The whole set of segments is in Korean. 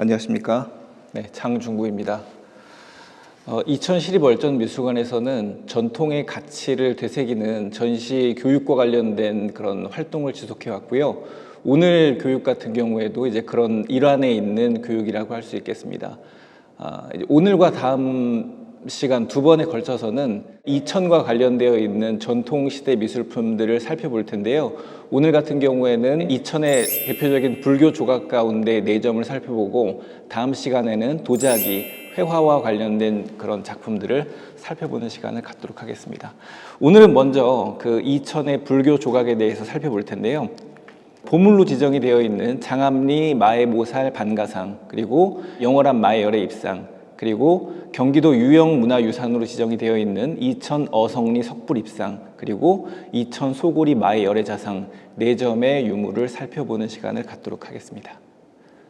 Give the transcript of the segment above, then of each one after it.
안녕하십니까. 네, 장중구입니다. 2012월전미술관에서는 전통의 가치를 되새기는 전시 교육과 관련된 그런 활동을 지속해 왔고요. 오늘 교육 같은 경우에도 이제 그런 일환에 있는 교육이라고 할 수 있겠습니다. 오늘과 다음 시간 두 번에 걸쳐서는 이천과 관련되어 있는 전통시대 미술품들을 살펴볼 텐데요. 오늘 같은 경우에는 이천의 대표적인 불교 조각 가운데 4점을 살펴보고, 다음 시간에는 도자기, 회화와 관련된 그런 작품들을 살펴보는 시간을 갖도록 하겠습니다. 오늘은 먼저 그 이천의 불교 조각에 대해서 살펴볼 텐데요. 보물로 지정이 되어 있는 장암리 마애모살 반가상, 그리고 영월암 마애열의 입상, 그리고 경기도 유형문화유산으로 지정이 되어 있는 이천 어성리 석불입상, 그리고 이천 소고리 마애열의 자상 4점의 유물을 살펴보는 시간을 갖도록 하겠습니다.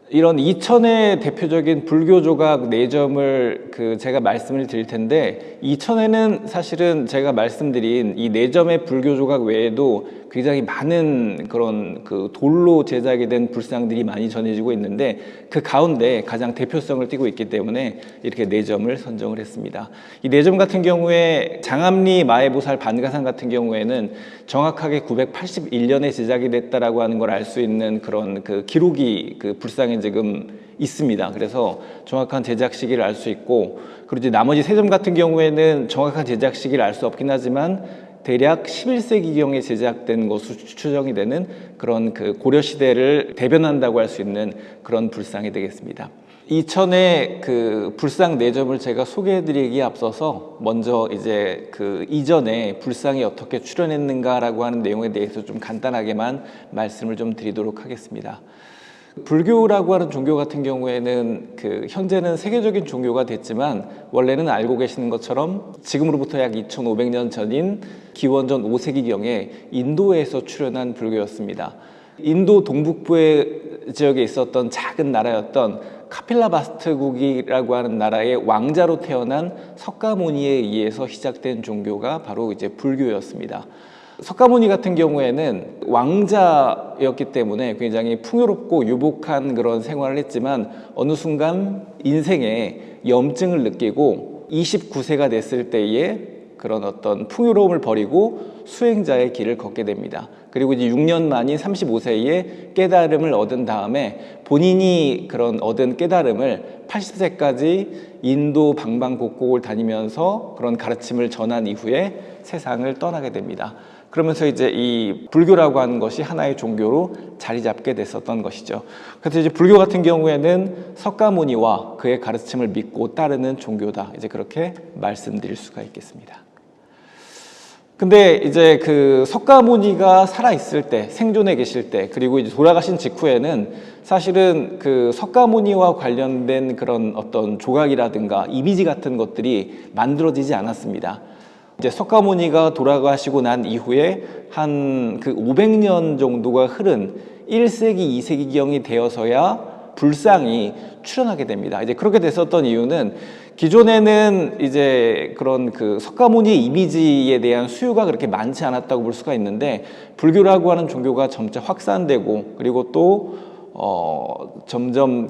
이런 이천의 대표적인 불교 조각 4점을 제가 말씀을 드릴 텐데, 이천에는 사실은 제가 말씀드린 이 4점의 불교 조각 외에도 굉장히 많은 그런 돌로 제작이 된 불상들이 많이 전해지고 있는데, 그 가운데 가장 대표성을 띠고 있기 때문에 이렇게 4점을 선정을 했습니다. 이 4점 같은 경우에 장암리 마애보살 반가상 같은 경우에는 정확하게 981년에 제작이 됐다라고 하는 걸 알 수 있는 그런 기록이 불상에 지금 있습니다. 그래서 정확한 제작 시기를 알 수 있고, 그리고 이제 나머지 3점 같은 경우에는 정확한 제작 시기를 알 수 없긴 하지만 대략 11세기경에 제작된 것으로 추정이 되는 그런 고려 시대를 대변한다고 할 수 있는 그런 불상이 되겠습니다. 이천의 불상 4점을 제가 소개해드리기에 앞서서 먼저 이제 이전에 불상이 어떻게 출현했는가라고 하는 내용에 대해서 좀 간단하게만 말씀을 좀 드리도록 하겠습니다. 불교라고 하는 종교 같은 경우에는 현재는 세계적인 종교가 됐지만, 원래는 알고 계시는 것처럼 지금으로부터 약 2500년 전인 기원전 5세기경에 인도에서 출현한 불교였습니다. 인도 동북부의 지역에 있었던 작은 나라였던 카필라바스트국이라고 하는 나라의 왕자로 태어난 석가모니에 의해서 시작된 종교가 바로 이제 불교였습니다. 석가모니 같은 경우에는 왕자였기 때문에 굉장히 풍요롭고 유복한 그런 생활을 했지만, 어느 순간 인생에 염증을 느끼고 29세가 됐을 때에 그런 어떤 풍요로움을 버리고 수행자의 길을 걷게 됩니다. 그리고 이제 6년 만인 35세에 깨달음을 얻은 다음에 본인이 그런 얻은 깨달음을 80세까지 인도 방방곡곡을 다니면서 그런 가르침을 전한 이후에 세상을 떠나게 됩니다. 그러면서 이제 이 불교라고 하는 것이 하나의 종교로 자리 잡게 됐었던 것이죠. 그래서 이제 불교 같은 경우에는 석가모니와 그의 가르침을 믿고 따르는 종교다, 이제 그렇게 말씀드릴 수가 있겠습니다. 근데 이제 석가모니가 살아있을 때, 생존해 계실 때, 그리고 이제 돌아가신 직후에는 사실은 석가모니와 관련된 그런 어떤 조각이라든가 이미지 같은 것들이 만들어지지 않았습니다. 이제 석가모니가 돌아가시고 난 이후에 한 500년 정도가 흐른 1세기, 2세기경이 되어서야 불상이 출현하게 됩니다. 이제 그렇게 됐었던 이유는, 기존에는 이제 그런 석가모니의 이미지에 대한 수요가 그렇게 많지 않았다고 볼 수가 있는데, 불교라고 하는 종교가 점차 확산되고, 그리고 또 점점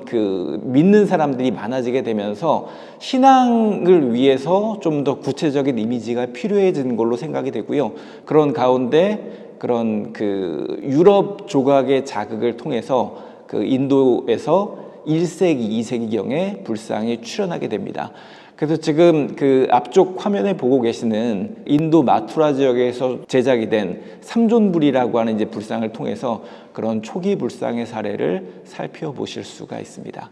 믿는 사람들이 많아지게 되면서 신앙을 위해서 좀 더 구체적인 이미지가 필요해진 걸로 생각이 되고요. 그런 가운데 그런 유럽 조각의 자극을 통해서 인도에서 1세기, 2세기경에 불상이 출현하게 됩니다. 그래서 지금 앞쪽 화면에 보고 계시는 인도 마투라 지역에서 제작이 된 삼존불이라고 하는 이제 불상을 통해서 그런 초기 불상의 사례를 살펴보실 수가 있습니다.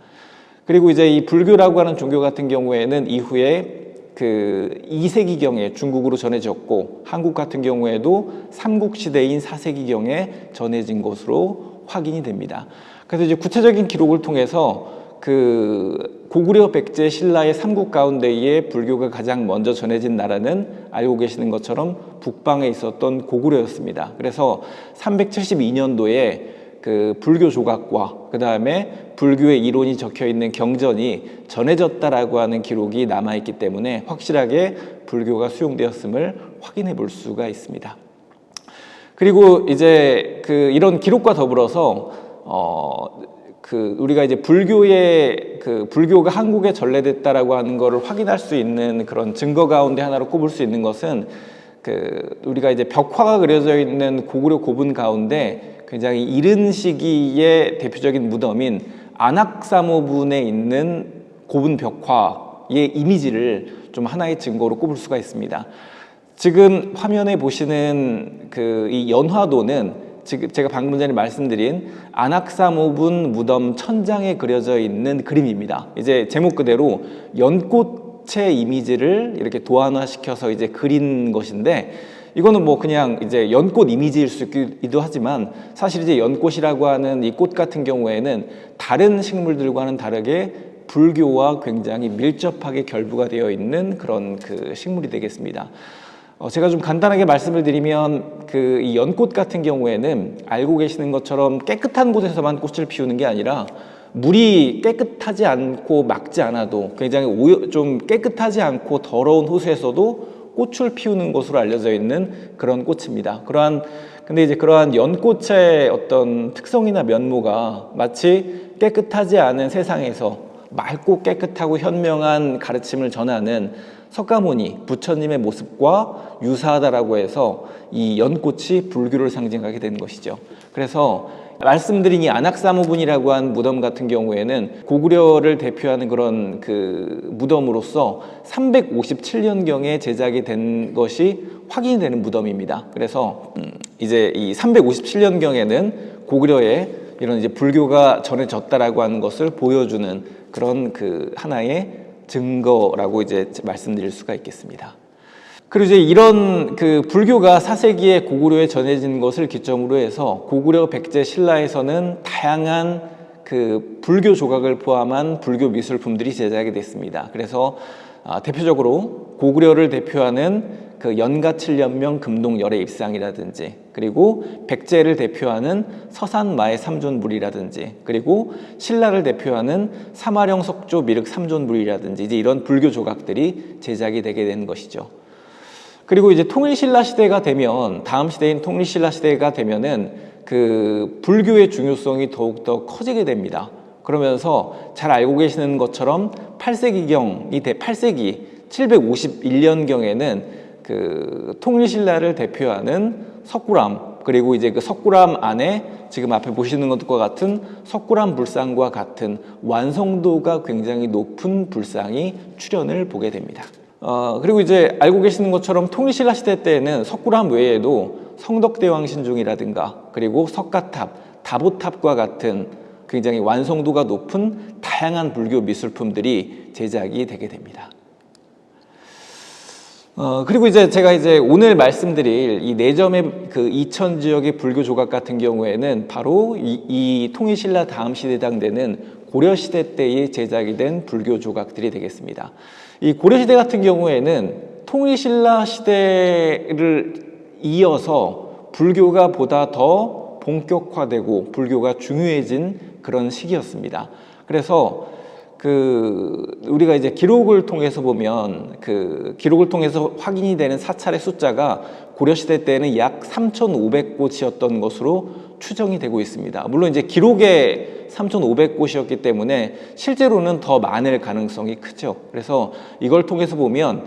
그리고 이제 이 불교라고 하는 종교 같은 경우에는 이후에 2세기경에 중국으로 전해졌고, 한국 같은 경우에도 삼국시대인 4세기경에 전해진 것으로 확인이 됩니다. 그래서 이제 구체적인 기록을 통해서 고구려 백제 신라의 삼국 가운데에 불교가 가장 먼저 전해진 나라는 알고 계시는 것처럼 북방에 있었던 고구려였습니다. 그래서 372년도에 불교 조각과 그 다음에 불교의 이론이 적혀 있는 경전이 전해졌다라고 하는 기록이 남아있기 때문에 확실하게 불교가 수용되었음을 확인해 볼 수가 있습니다. 그리고 이제 이런 기록과 더불어서 우리가 이제 불교가 한국에 전래됐다라고 하는 거를 확인할 수 있는 그런 증거 가운데 하나로 꼽을 수 있는 것은 우리가 이제 벽화가 그려져 있는 고구려 고분 가운데 굉장히 이른 시기의 대표적인 무덤인 안악사모분에 있는 고분 벽화의 이미지를 좀 하나의 증거로 꼽을 수가 있습니다. 지금 화면에 보시는 이 연화도는 지금 제가 방금 전에 말씀드린 안악사모분 무덤 천장에 그려져 있는 그림입니다. 이제 제목 그대로 연꽃의 이미지를 이렇게 도안화시켜서 이제 그린 것인데, 이거는 뭐 그냥 이제 연꽃 이미지일 수도 하지만 사실 이제 연꽃이라고 하는 이 꽃 같은 경우에는 다른 식물들과는 다르게 불교와 굉장히 밀접하게 결부가 되어 있는 그런 식물이 되겠습니다. 제가 좀 간단하게 말씀을 드리면 이 연꽃 같은 경우에는 알고 계시는 것처럼 깨끗한 곳에서만 꽃을 피우는 게 아니라 물이 깨끗하지 않고 맑지 않아도 굉장히 좀 깨끗하지 않고 더러운 호수에서도 꽃을 피우는 것으로 알려져 있는 그런 꽃입니다. 근데 이제 그러한 연꽃의 어떤 특성이나 면모가 마치 깨끗하지 않은 세상에서 맑고 깨끗하고 현명한 가르침을 전하는 석가모니, 부처님의 모습과 유사하다라고 해서 이 연꽃이 불교를 상징하게 된 것이죠. 그래서 말씀드린 이 안악사모분이라고 한 무덤 같은 경우에는 고구려를 대표하는 그런 무덤으로서 357년경에 제작이 된 것이 확인이 되는 무덤입니다. 그래서 이제 이 357년경에는 고구려에 이런 이제 불교가 전해졌다라고 하는 것을 보여주는 그런 하나의 증거라고 이제 말씀드릴 수가 있겠습니다. 그리고 이제 이런 불교가 4세기에 고구려에 전해진 것을 기점으로 해서 고구려 백제 신라에서는 다양한 불교 조각을 포함한 불교 미술품들이 제작이 됐습니다. 그래서 대표적으로 고구려를 대표하는 연가칠연명 금동열의 입상이라든지, 그리고 백제를 대표하는 서산마의 삼존불이라든지, 그리고 신라를 대표하는 사마령 석조 미륵 삼존불이라든지 이제 이런 불교 조각들이 제작이 되게 된 것이죠. 그리고 이제 통일신라 시대가 되면, 다음 시대인 통일신라 시대가 되면은 불교의 중요성이 더욱더 커지게 됩니다. 그러면서 잘 알고 계시는 것처럼 8세기 751년경에는 통일신라를 대표하는 석굴암, 그리고 이제 석굴암 안에 지금 앞에 보시는 것과 같은 석굴암 불상과 같은 완성도가 굉장히 높은 불상이 출현을 보게 됩니다. 그리고 이제 알고 계시는 것처럼 통일신라 시대 때에는 석굴암 외에도 성덕대왕신중이라든가 그리고 석가탑, 다보탑과 같은 굉장히 완성도가 높은 다양한 불교 미술품들이 제작이 되게 됩니다. 그리고 이제 제가 오늘 말씀드릴 이 4점의 이천 지역의 불교 조각 같은 경우에는 바로 이 통일신라 다음 시대에 해당되는 고려시대 때에 제작이 된 불교 조각들이 되겠습니다. 이 고려시대 같은 경우에는 통일신라 시대를 이어서 불교가 보다 더 본격화되고 불교가 중요해진 그런 시기였습니다. 그래서 우리가 이제 기록을 통해서 보면 기록을 통해서 확인이 되는 사찰의 숫자가 고려시대 때는 약 3,500곳이었던 것으로 추정이 되고 있습니다. 물론 이제 기록에 3,500곳이었기 때문에 실제로는 더 많을 가능성이 크죠. 그래서 이걸 통해서 보면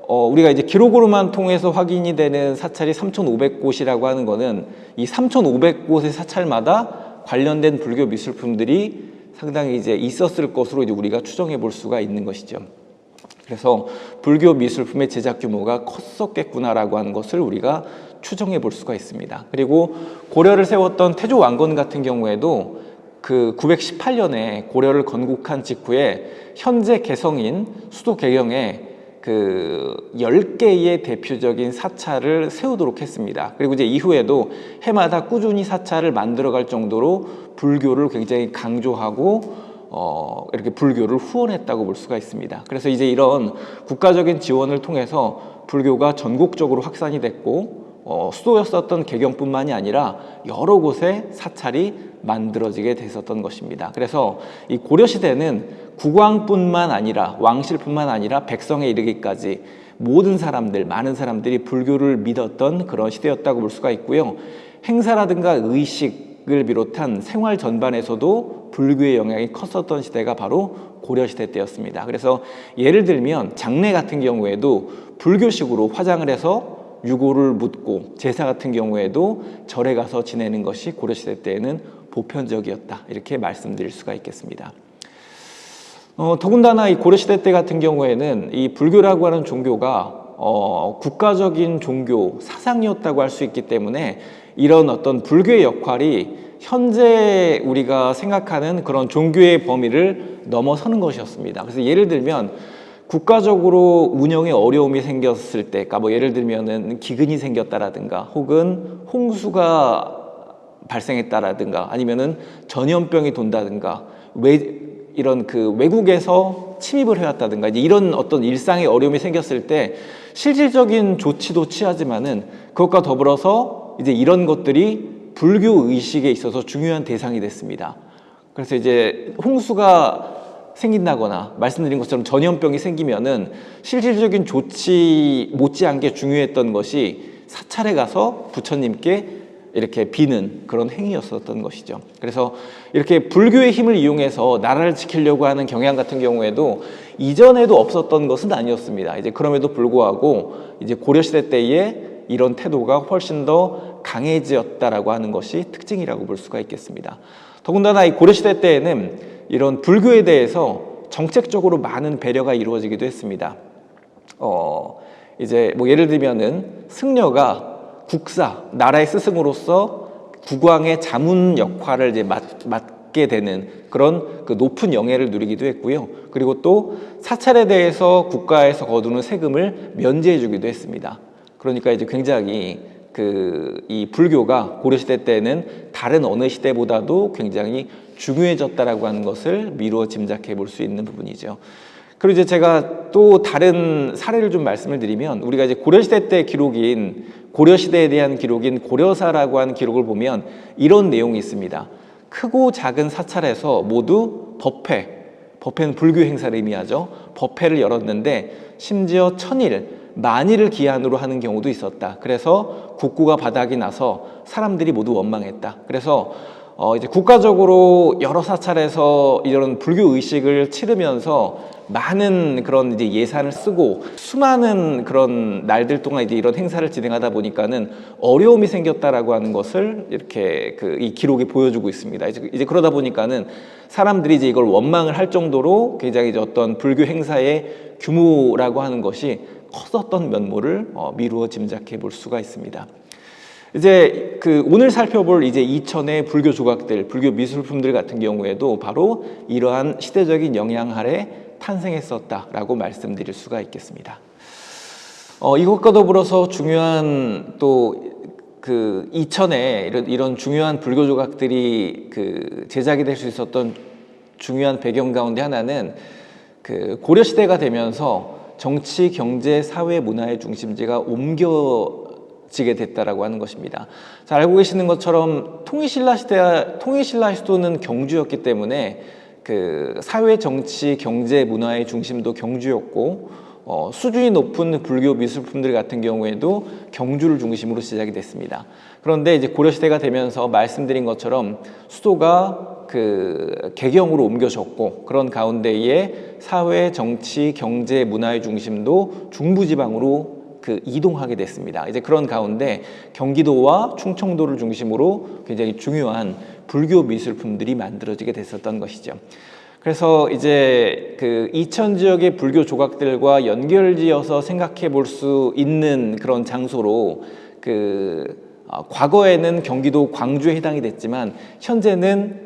우리가 이제 기록으로만 통해서 확인이 되는 사찰이 3,500곳이라고 하는 거는 이 3,500곳의 사찰마다 관련된 불교 미술품들이 상당히 이제 있었을 것으로 이제 우리가 추정해 볼 수가 있는 것이죠. 그래서 불교 미술품의 제작 규모가 컸었겠구나라고 하는 것을 우리가 추정해 볼 수가 있습니다. 그리고 고려를 세웠던 태조 왕건 같은 경우에도 918년에 고려를 건국한 직후에 현재 개성인 수도 개경에 10개의 대표적인 사찰을 세우도록 했습니다. 그리고 이제 이후에도 해마다 꾸준히 사찰을 만들어갈 정도로 불교를 굉장히 강조하고 이렇게 불교를 후원했다고 볼 수가 있습니다. 그래서 이제 이런 국가적인 지원을 통해서 불교가 전국적으로 확산이 됐고 수도였었던 개경뿐만이 아니라 여러 곳에 사찰이 만들어지게 됐었던 것입니다. 그래서 이 고려시대는 국왕뿐만 아니라 왕실뿐만 아니라 백성에 이르기까지 모든 사람들, 많은 사람들이 불교를 믿었던 그런 시대였다고 볼 수가 있고요. 행사라든가 의식을 비롯한 생활 전반에서도 불교의 영향이 컸었던 시대가 바로 고려시대 때였습니다. 그래서 예를 들면 장례 같은 경우에도 불교식으로 화장을 해서 유골을 묻고, 제사 같은 경우에도 절에 가서 지내는 것이 고려시대 때에는 보편적이었다, 이렇게 말씀드릴 수가 있겠습니다. 더군다나 이 고려시대 때 같은 경우에는 이 불교라고 하는 종교가 국가적인 종교 사상이었다고 할 수 있기 때문에 이런 어떤 불교의 역할이 현재 우리가 생각하는 그런 종교의 범위를 넘어서는 것이었습니다. 그래서 예를 들면 국가적으로 운영에 어려움이 생겼을 때, 그러니까 뭐 예를 들면은 기근이 생겼다라든가, 혹은 홍수가 발생했다라든가, 아니면은 전염병이 돈다든가, 이런 그 외국에서 침입을 해왔다든가, 이제 이런 어떤 일상의 어려움이 생겼을 때 실질적인 조치도 취하지만은 그것과 더불어서 이제 이런 것들이 불교 의식에 있어서 중요한 대상이 됐습니다. 그래서 이제 홍수가 생긴다거나 말씀드린 것처럼 전염병이 생기면은 실질적인 조치 못지않게 중요했던 것이 사찰에 가서 부처님께 이렇게 비는 그런 행위였었던 것이죠. 그래서 이렇게 불교의 힘을 이용해서 나라를 지키려고 하는 경향 같은 경우에도 이전에도 없었던 것은 아니었습니다. 이제 그럼에도 불구하고 이제 고려시대 때에 이런 태도가 훨씬 더 강해지었다라고 하는 것이 특징이라고 볼 수가 있겠습니다. 더군다나 이 고려시대 때에는 이런 불교에 대해서 정책적으로 많은 배려가 이루어지기도 했습니다. 이제 뭐 예를 들면은 승려가 국사, 나라의 스승으로서 국왕의 자문 역할을 이제 맡게 되는 그런 그 높은 영예를 누리기도 했고요. 그리고 또 사찰에 대해서 국가에서 거두는 세금을 면제해 주기도 했습니다. 그러니까 이제 굉장히 이 불교가 고려시대 때는 다른 어느 시대보다도 굉장히 중요해졌다라고 하는 것을 미루어 짐작해 볼 수 있는 부분이죠. 그리고 이제 제가 또 다른 사례를 좀 말씀을 드리면, 우리가 이제 고려시대 때 기록인, 고려시대에 대한 기록인 고려사라고 하는 기록을 보면 이런 내용이 있습니다. 크고 작은 사찰에서 모두 법회는 불교 행사를 의미하죠. 법회를 열었는데 심지어 1000일, 만일을 기한으로 하는 경우도 있었다. 그래서 국고가 바닥이 나서 사람들이 모두 원망했다. 그래서 이제 국가적으로 여러 사찰에서 이런 불교 의식을 치르면서 많은 그런 이제 예산을 쓰고 수많은 그런 날들 동안 이제 이런 행사를 진행하다 보니까는 어려움이 생겼다라고 하는 것을 이렇게 이 기록이 보여주고 있습니다. 이제 그러다 보니까는 사람들이 이제 이걸 원망을 할 정도로 굉장히 이제 어떤 불교 행사의 규모라고 하는 것이 컸었던 면모를 미루어 짐작해 볼 수가 있습니다. 이제 오늘 살펴볼 이제 이천의 불교 조각들, 불교 미술품들 같은 경우에도 바로 이러한 시대적인 영향 아래 탄생했었다라고 말씀드릴 수가 있겠습니다. 이것과 더불어서 중요한 또 이천에 이런 중요한 불교 조각들이 제작이 될 수 있었던 중요한 배경 가운데 하나는 고려 시대가 되면서 정치, 경제, 사회, 문화의 중심지가 옮겨지게 됐다라고 하는 것입니다. 잘 알고 계시는 것처럼 통일신라 수도는 경주였기 때문에 사회, 정치, 경제, 문화의 중심도 경주였고, 수준이 높은 불교 미술품들 같은 경우에도 경주를 중심으로 시작이 됐습니다. 그런데 이제 고려시대가 되면서 말씀드린 것처럼 수도가 개경으로 옮겨졌고, 그런 가운데에 사회, 정치, 경제, 문화의 중심도 중부지방으로 이동하게 됐습니다. 이제 그런 가운데 경기도와 충청도를 중심으로 굉장히 중요한 불교 미술품들이 만들어지게 됐었던 것이죠. 그래서 이제 이천 지역의 불교 조각들과 연결지어서 생각해 볼 수 있는 그런 장소로 과거에는 경기도 광주에 해당이 됐지만 현재는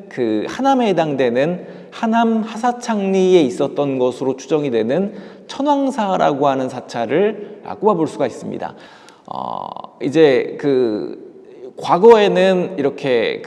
하남에 해당되는 하남 하사창리에 있었던 것으로 추정이 되는 천왕사라고 하는 사찰을 꼽아볼 수가 있습니다. 이제 과거에는 이렇게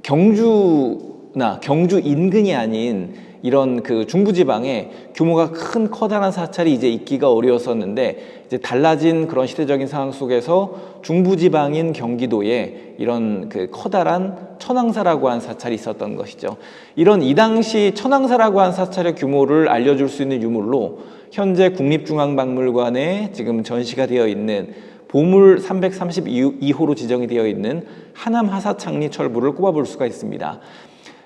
경주나 경주 인근이 아닌 이런 중부지방에 규모가 큰 커다란 사찰이 이제 있기가 어려웠었는데, 이제 달라진 그런 시대적인 상황 속에서 중부지방인 경기도에 이런 커다란 천왕사라고 하는 사찰이 있었던 것이죠. 이 당시 천왕사라고 하는 사찰의 규모를 알려줄 수 있는 유물로 현재 국립중앙박물관에 지금 전시가 되어 있는 보물 332호로 지정이 되어 있는 하남 하사창리 철부를 꼽아볼 수가 있습니다.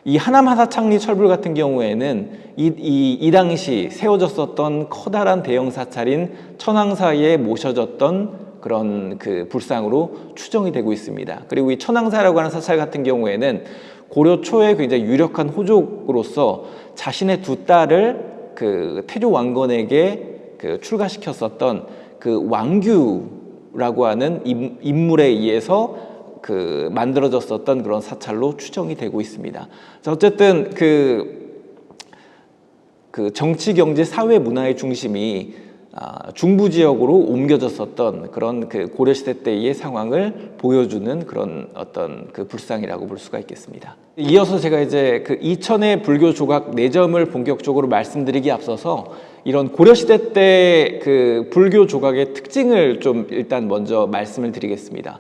이 하남 하사창리 철불 같은 경우에는 이 당시 세워졌었던 커다란 대형 사찰인 천황사에 모셔졌던 그런 그 불상으로 추정이 되고 있습니다. 그리고 이 천황사라고 하는 사찰 같은 경우에는 고려 초에 굉장히 유력한 호족으로서 자신의 두 딸을 그 태조 왕건에게 그 출가시켰었던 그 왕규라고 하는 인물에 의해서 그 만들어졌었던 그런 사찰로 추정이 되고 있습니다. 어쨌든 그 정치, 경제, 사회, 문화의 중심이 중부 지역으로 옮겨졌었던 그런 그 고려시대 때의 상황을 보여주는 그런 어떤 그 불상이라고 볼 수가 있겠습니다. 이어서 제가 이제 그 이천의 불교 조각 4점을 본격적으로 말씀드리기 앞서서 이런 고려시대 때 그 불교 조각의 특징을 좀 일단 먼저 말씀을 드리겠습니다.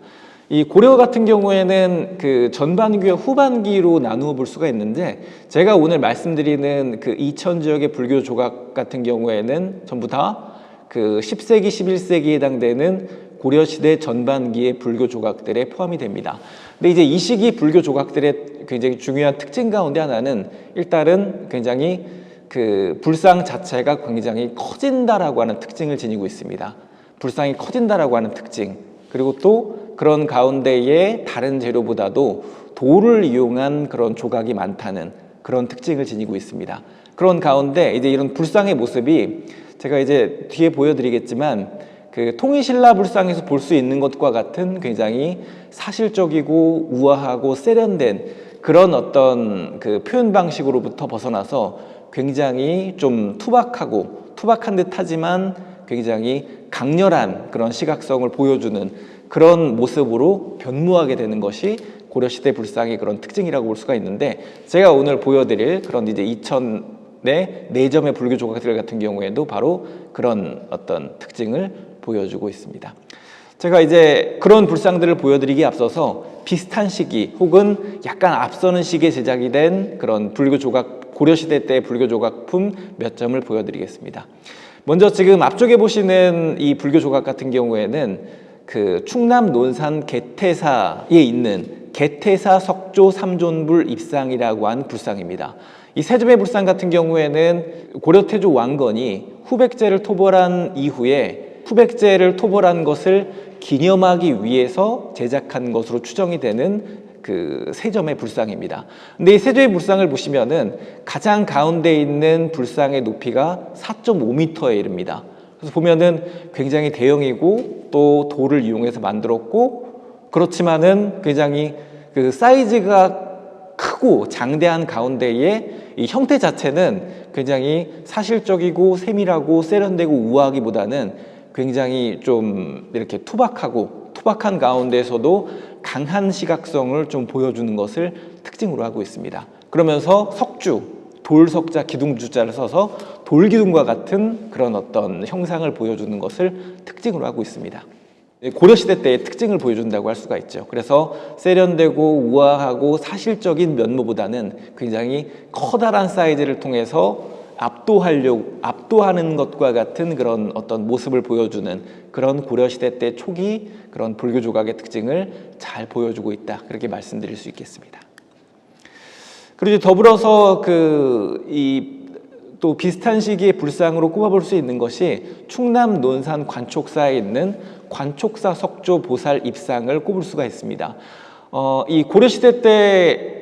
이 고려 같은 경우에는 그 전반기와 후반기로 나누어 볼 수가 있는데, 제가 오늘 말씀드리는 그 이천 지역의 불교 조각 같은 경우에는 전부 다 그 10세기, 11세기에 해당되는 고려시대 전반기의 불교 조각들에 포함이 됩니다. 근데 이제 이 시기 불교 조각들의 굉장히 중요한 특징 가운데 하나는 일단은 굉장히 그 불상 자체가 굉장히 커진다라고 하는 특징을 지니고 있습니다. 불상이 커진다라고 하는 특징, 그리고 또 그런 가운데에 다른 재료보다도 돌을 이용한 그런 조각이 많다는 그런 특징을 지니고 있습니다. 그런 가운데 이제 이런 불상의 모습이 제가 이제 뒤에 보여드리겠지만 그 통일신라 불상에서 볼 수 있는 것과 같은 굉장히 사실적이고 우아하고 세련된 그런 어떤 그 표현 방식으로부터 벗어나서 굉장히 좀 투박한 듯 하지만 굉장히 강렬한 그런 시각성을 보여주는 그런 모습으로 변모하게 되는 것이 고려시대 불상의 그런 특징이라고 볼 수가 있는데, 제가 오늘 보여드릴 그런 이제 이천의 4점의 불교 조각들 같은 경우에도 바로 그런 어떤 특징을 보여주고 있습니다. 제가 이제 그런 불상들을 보여드리기에 앞서서 비슷한 시기 혹은 약간 앞서는 시기에 제작이 된 그런 불교 조각, 고려시대 때의 불교 조각품 몇 점을 보여드리겠습니다. 먼저 지금 앞쪽에 보시는 이 불교 조각 같은 경우에는 그 충남 논산 개태사에 있는 개태사 석조 삼존불 입상이라고 하는 불상입니다. 이 세점의 불상 같은 경우에는 고려 태조 왕건이 후백제를 토벌한 이후에 후백제를 토벌한 것을 기념하기 위해서 제작한 것으로 추정이 되는 그 세점의 불상입니다. 근데 이 세점의 불상을 보시면은 가장 가운데 있는 불상의 높이가 4.5m에 이릅니다. 그래서 보면은 굉장히 대형이고 또 돌을 이용해서 만들었고, 그렇지만은 굉장히 그 사이즈가 크고 장대한 가운데에 이 형태 자체는 굉장히 사실적이고 세밀하고 세련되고 우아하기보다는 굉장히 좀 이렇게 투박한 가운데에서도 강한 시각성을 좀 보여주는 것을 특징으로 하고 있습니다. 그러면서 석주, 돌석자, 기둥주자를 써서 돌기둥과 같은 그런 어떤 형상을 보여주는 것을 특징으로 하고 있습니다. 고려시대 때의 특징을 보여준다고 할 수가 있죠. 그래서 세련되고 우아하고 사실적인 면모보다는 굉장히 커다란 사이즈를 통해서 압도하는 것과 같은 그런 어떤 모습을 보여주는 그런 고려시대 때 초기 그런 불교 조각의 특징을 잘 보여주고 있다, 그렇게 말씀드릴 수 있겠습니다. 그리고 더불어서 또 비슷한 시기의 불상으로 꼽아볼 수 있는 것이 충남 논산 관촉사에 있는 관촉사 석조 보살 입상을 꼽을 수가 있습니다. 이 고려시대 때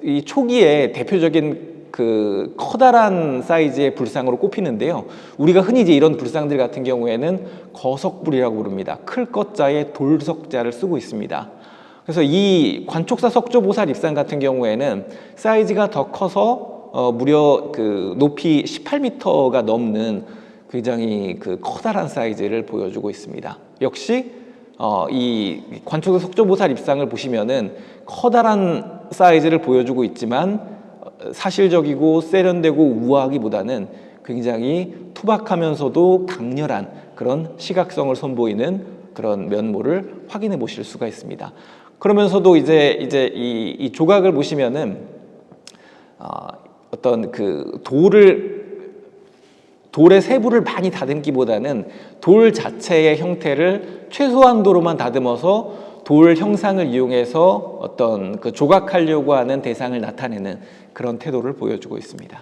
이 초기에 대표적인 그 커다란 사이즈의 불상으로 꼽히는데요. 우리가 흔히 이제 이런 불상들 같은 경우에는 거석불이라고 부릅니다. 클 것자에 돌석자를 쓰고 있습니다. 그래서 이 관촉사 석조보살 입상 같은 경우에는 사이즈가 더 커서 무려 그 높이 18m가 넘는 굉장히 그 커다란 사이즈를 보여주고 있습니다. 역시 이 관촉사 석조보살 입상을 보시면은 커다란 사이즈를 보여주고 있지만 사실적이고 세련되고 우아하기보다는 굉장히 투박하면서도 강렬한 그런 시각성을 선보이는 그런 면모를 확인해 보실 수가 있습니다. 그러면서도 이제 이 조각을 보시면은 어떤 그 돌의 세부를 많이 다듬기보다는 돌 자체의 형태를 최소한도로만 다듬어서 돌 형상을 이용해서 어떤 그 조각하려고 하는 대상을 나타내는 그런 태도를 보여주고 있습니다.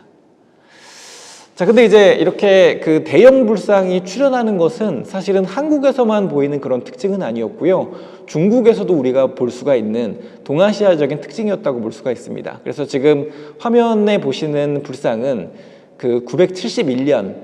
자, 근데 이제 이렇게 그 대형 불상이 출현하는 것은 사실은 한국에서만 보이는 그런 특징은 아니었고요. 중국에서도 우리가 볼 수가 있는 동아시아적인 특징이었다고 볼 수가 있습니다. 그래서 지금 화면에 보시는 불상은 그 971년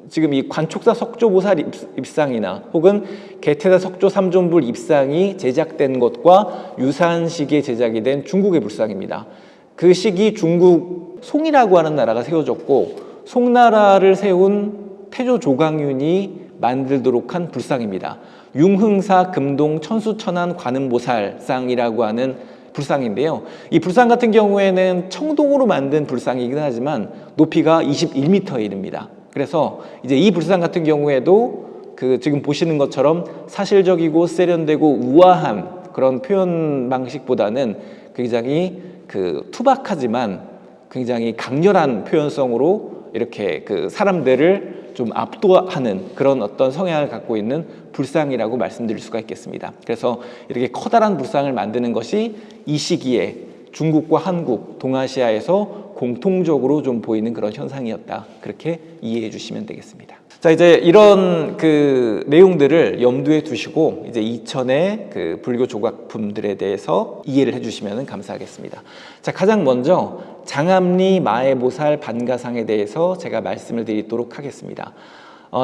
지금 이 관촉사 석조보살 입상이나 혹은 개태사 석조 삼존불 입상이 제작된 것과 유사한 시기에 제작이 된 중국의 불상입니다. 그 시기 중국 송이라고 하는 나라가 세워졌고 송나라를 세운 태조 조광윤이 만들도록 한 불상입니다. 융흥사 금동 천수천안 관음보살상이라고 하는 불상인데요. 이 불상 같은 경우에는 청동으로 만든 불상이긴 하지만 높이가 21m에 이릅니다. 그래서 이제 이 불상 같은 경우에도 그 지금 보시는 것처럼 사실적이고 세련되고 우아한 그런 표현 방식보다는 굉장히 그 투박하지만 굉장히 강렬한 표현성으로 이렇게 그 사람들을 좀 압도하는 그런 어떤 성향을 갖고 있는 불상이라고 말씀드릴 수가 있겠습니다. 그래서 이렇게 커다란 불상을 만드는 것이 이 시기에 중국과 한국, 동아시아에서 공통적으로 좀 보이는 그런 현상이었다. 그렇게 이해해 주시면 되겠습니다. 자, 이제 이런 그 내용들을 염두에 두시고 이제 이천의 그 불교 조각품들에 대해서 이해를 해주시면 감사하겠습니다. 자, 가장 먼저 장암리 마해보살 반가상에 대해서 제가 말씀을 드리도록 하겠습니다.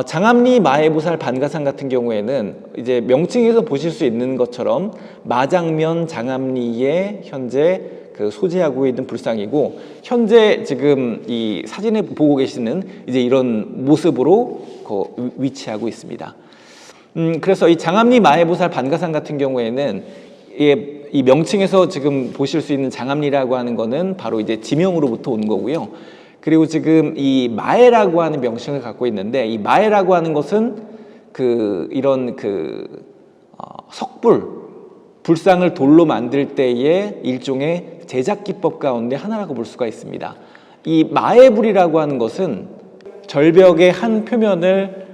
장암리 마해보살 반가상 같은 경우에는 이제 명칭에서 보실 수 있는 것처럼 마장면 장암리에 현재 그 소재하고 있는 불상이고 현재 지금 이 사진에 보고 계시는 이제 이런 모습으로 위치하고 있습니다. 그래서 이 장암리 마해보살 반가상 같은 경우에는 이 명칭에서 지금 보실 수 있는 장암리라고 하는 거는 바로 이제 지명으로부터 온 거고요. 그리고 지금 이 마해라고 하는 명칭을 갖고 있는데 이 마해라고 하는 것은 이런 석불 불상을 돌로 만들 때의 일종의 제작 기법 가운데 하나라고 볼 수가 있습니다. 이 마해불이라고 하는 것은 절벽의 한 표면을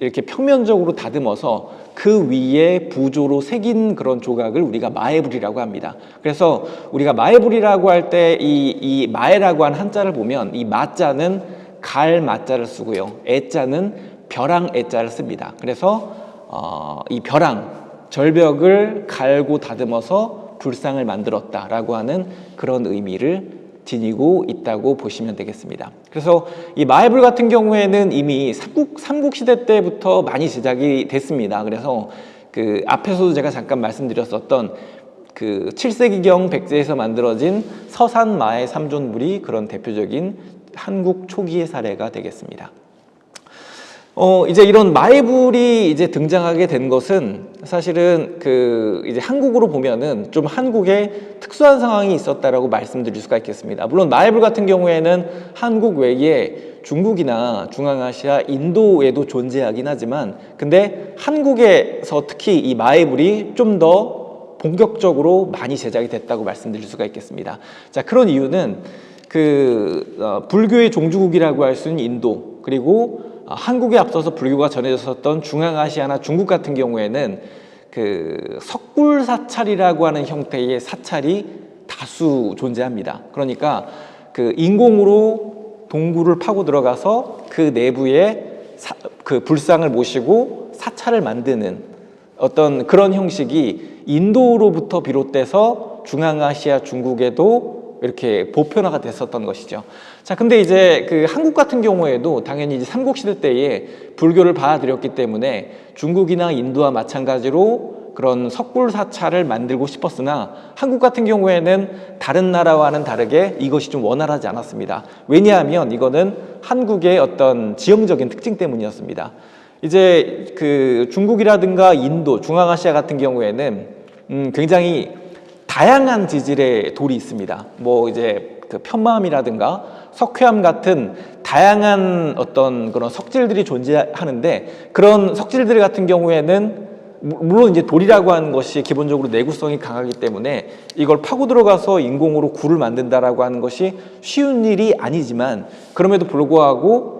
이렇게 평면적으로 다듬어서 그 위에 부조로 새긴 그런 조각을 우리가 마해불이라고 합니다. 그래서 우리가 마해불이라고 할 때 이 마해라고 하는 한자를 보면 이 마자는 갈 마자를 쓰고요. 애자는 벼랑 애자를 씁니다. 그래서 이 벼랑 절벽을 갈고 다듬어서 불상을 만들었다라고 하는 그런 의미를 지니고 있다고 보시면 되겠습니다. 그래서 이 마해불 같은 경우에는 이미 삼국시대 때부터 많이 제작이 됐습니다. 그래서 그 앞에서도 제가 잠깐 말씀드렸었던 그 7세기경 백제에서 만들어진 서산 마해 삼존불이 그런 대표적인 한국 초기의 사례가 되겠습니다. 이제 이런 마해불이 이제 등장하게 된 것은 사실은 이제 한국으로 보면은 좀 한국에 특수한 상황이 있었다라고 말씀드릴 수가 있겠습니다. 물론 마해불 같은 경우에는 한국 외에 중국이나 중앙아시아, 인도에도 존재하긴 하지만 근데 한국에서 특히 이 마해불이 좀 더 본격적으로 많이 제작이 됐다고 말씀드릴 수가 있겠습니다. 자, 그런 이유는 불교의 종주국이라고 할 수 있는 인도 그리고 한국에 앞서서 불교가 전해졌었던 중앙아시아나 중국 같은 경우에는 석굴 사찰이라고 하는 형태의 사찰이 다수 존재합니다. 그러니까 인공으로 동굴을 파고 들어가서 그 내부에 불상을 모시고 사찰을 만드는 어떤 그런 형식이 인도로부터 비롯돼서 중앙아시아 중국에도 이렇게 보편화가 됐었던 것이죠. 자, 근데 이제 한국 같은 경우에도 당연히 이제 삼국시대 때에 불교를 받아들였기 때문에 중국이나 인도와 마찬가지로 그런 석굴 사찰을 만들고 싶었으나 한국 같은 경우에는 다른 나라와는 다르게 이것이 좀 원활하지 않았습니다. 왜냐하면 이거는 한국의 어떤 지형적인 특징 때문이었습니다. 이제 중국이라든가 인도, 중앙아시아 같은 경우에는 굉장히 다양한 지질의 돌이 있습니다. 뭐 이제 편마암이라든가 석회암 같은 다양한 어떤 그런 석질들이 존재하는데 그런 석질들 같은 경우에는 물론 이제 돌이라고 하는 것이 기본적으로 내구성이 강하기 때문에 이걸 파고 들어가서 인공으로 굴을 만든다라고 하는 것이 쉬운 일이 아니지만 그럼에도 불구하고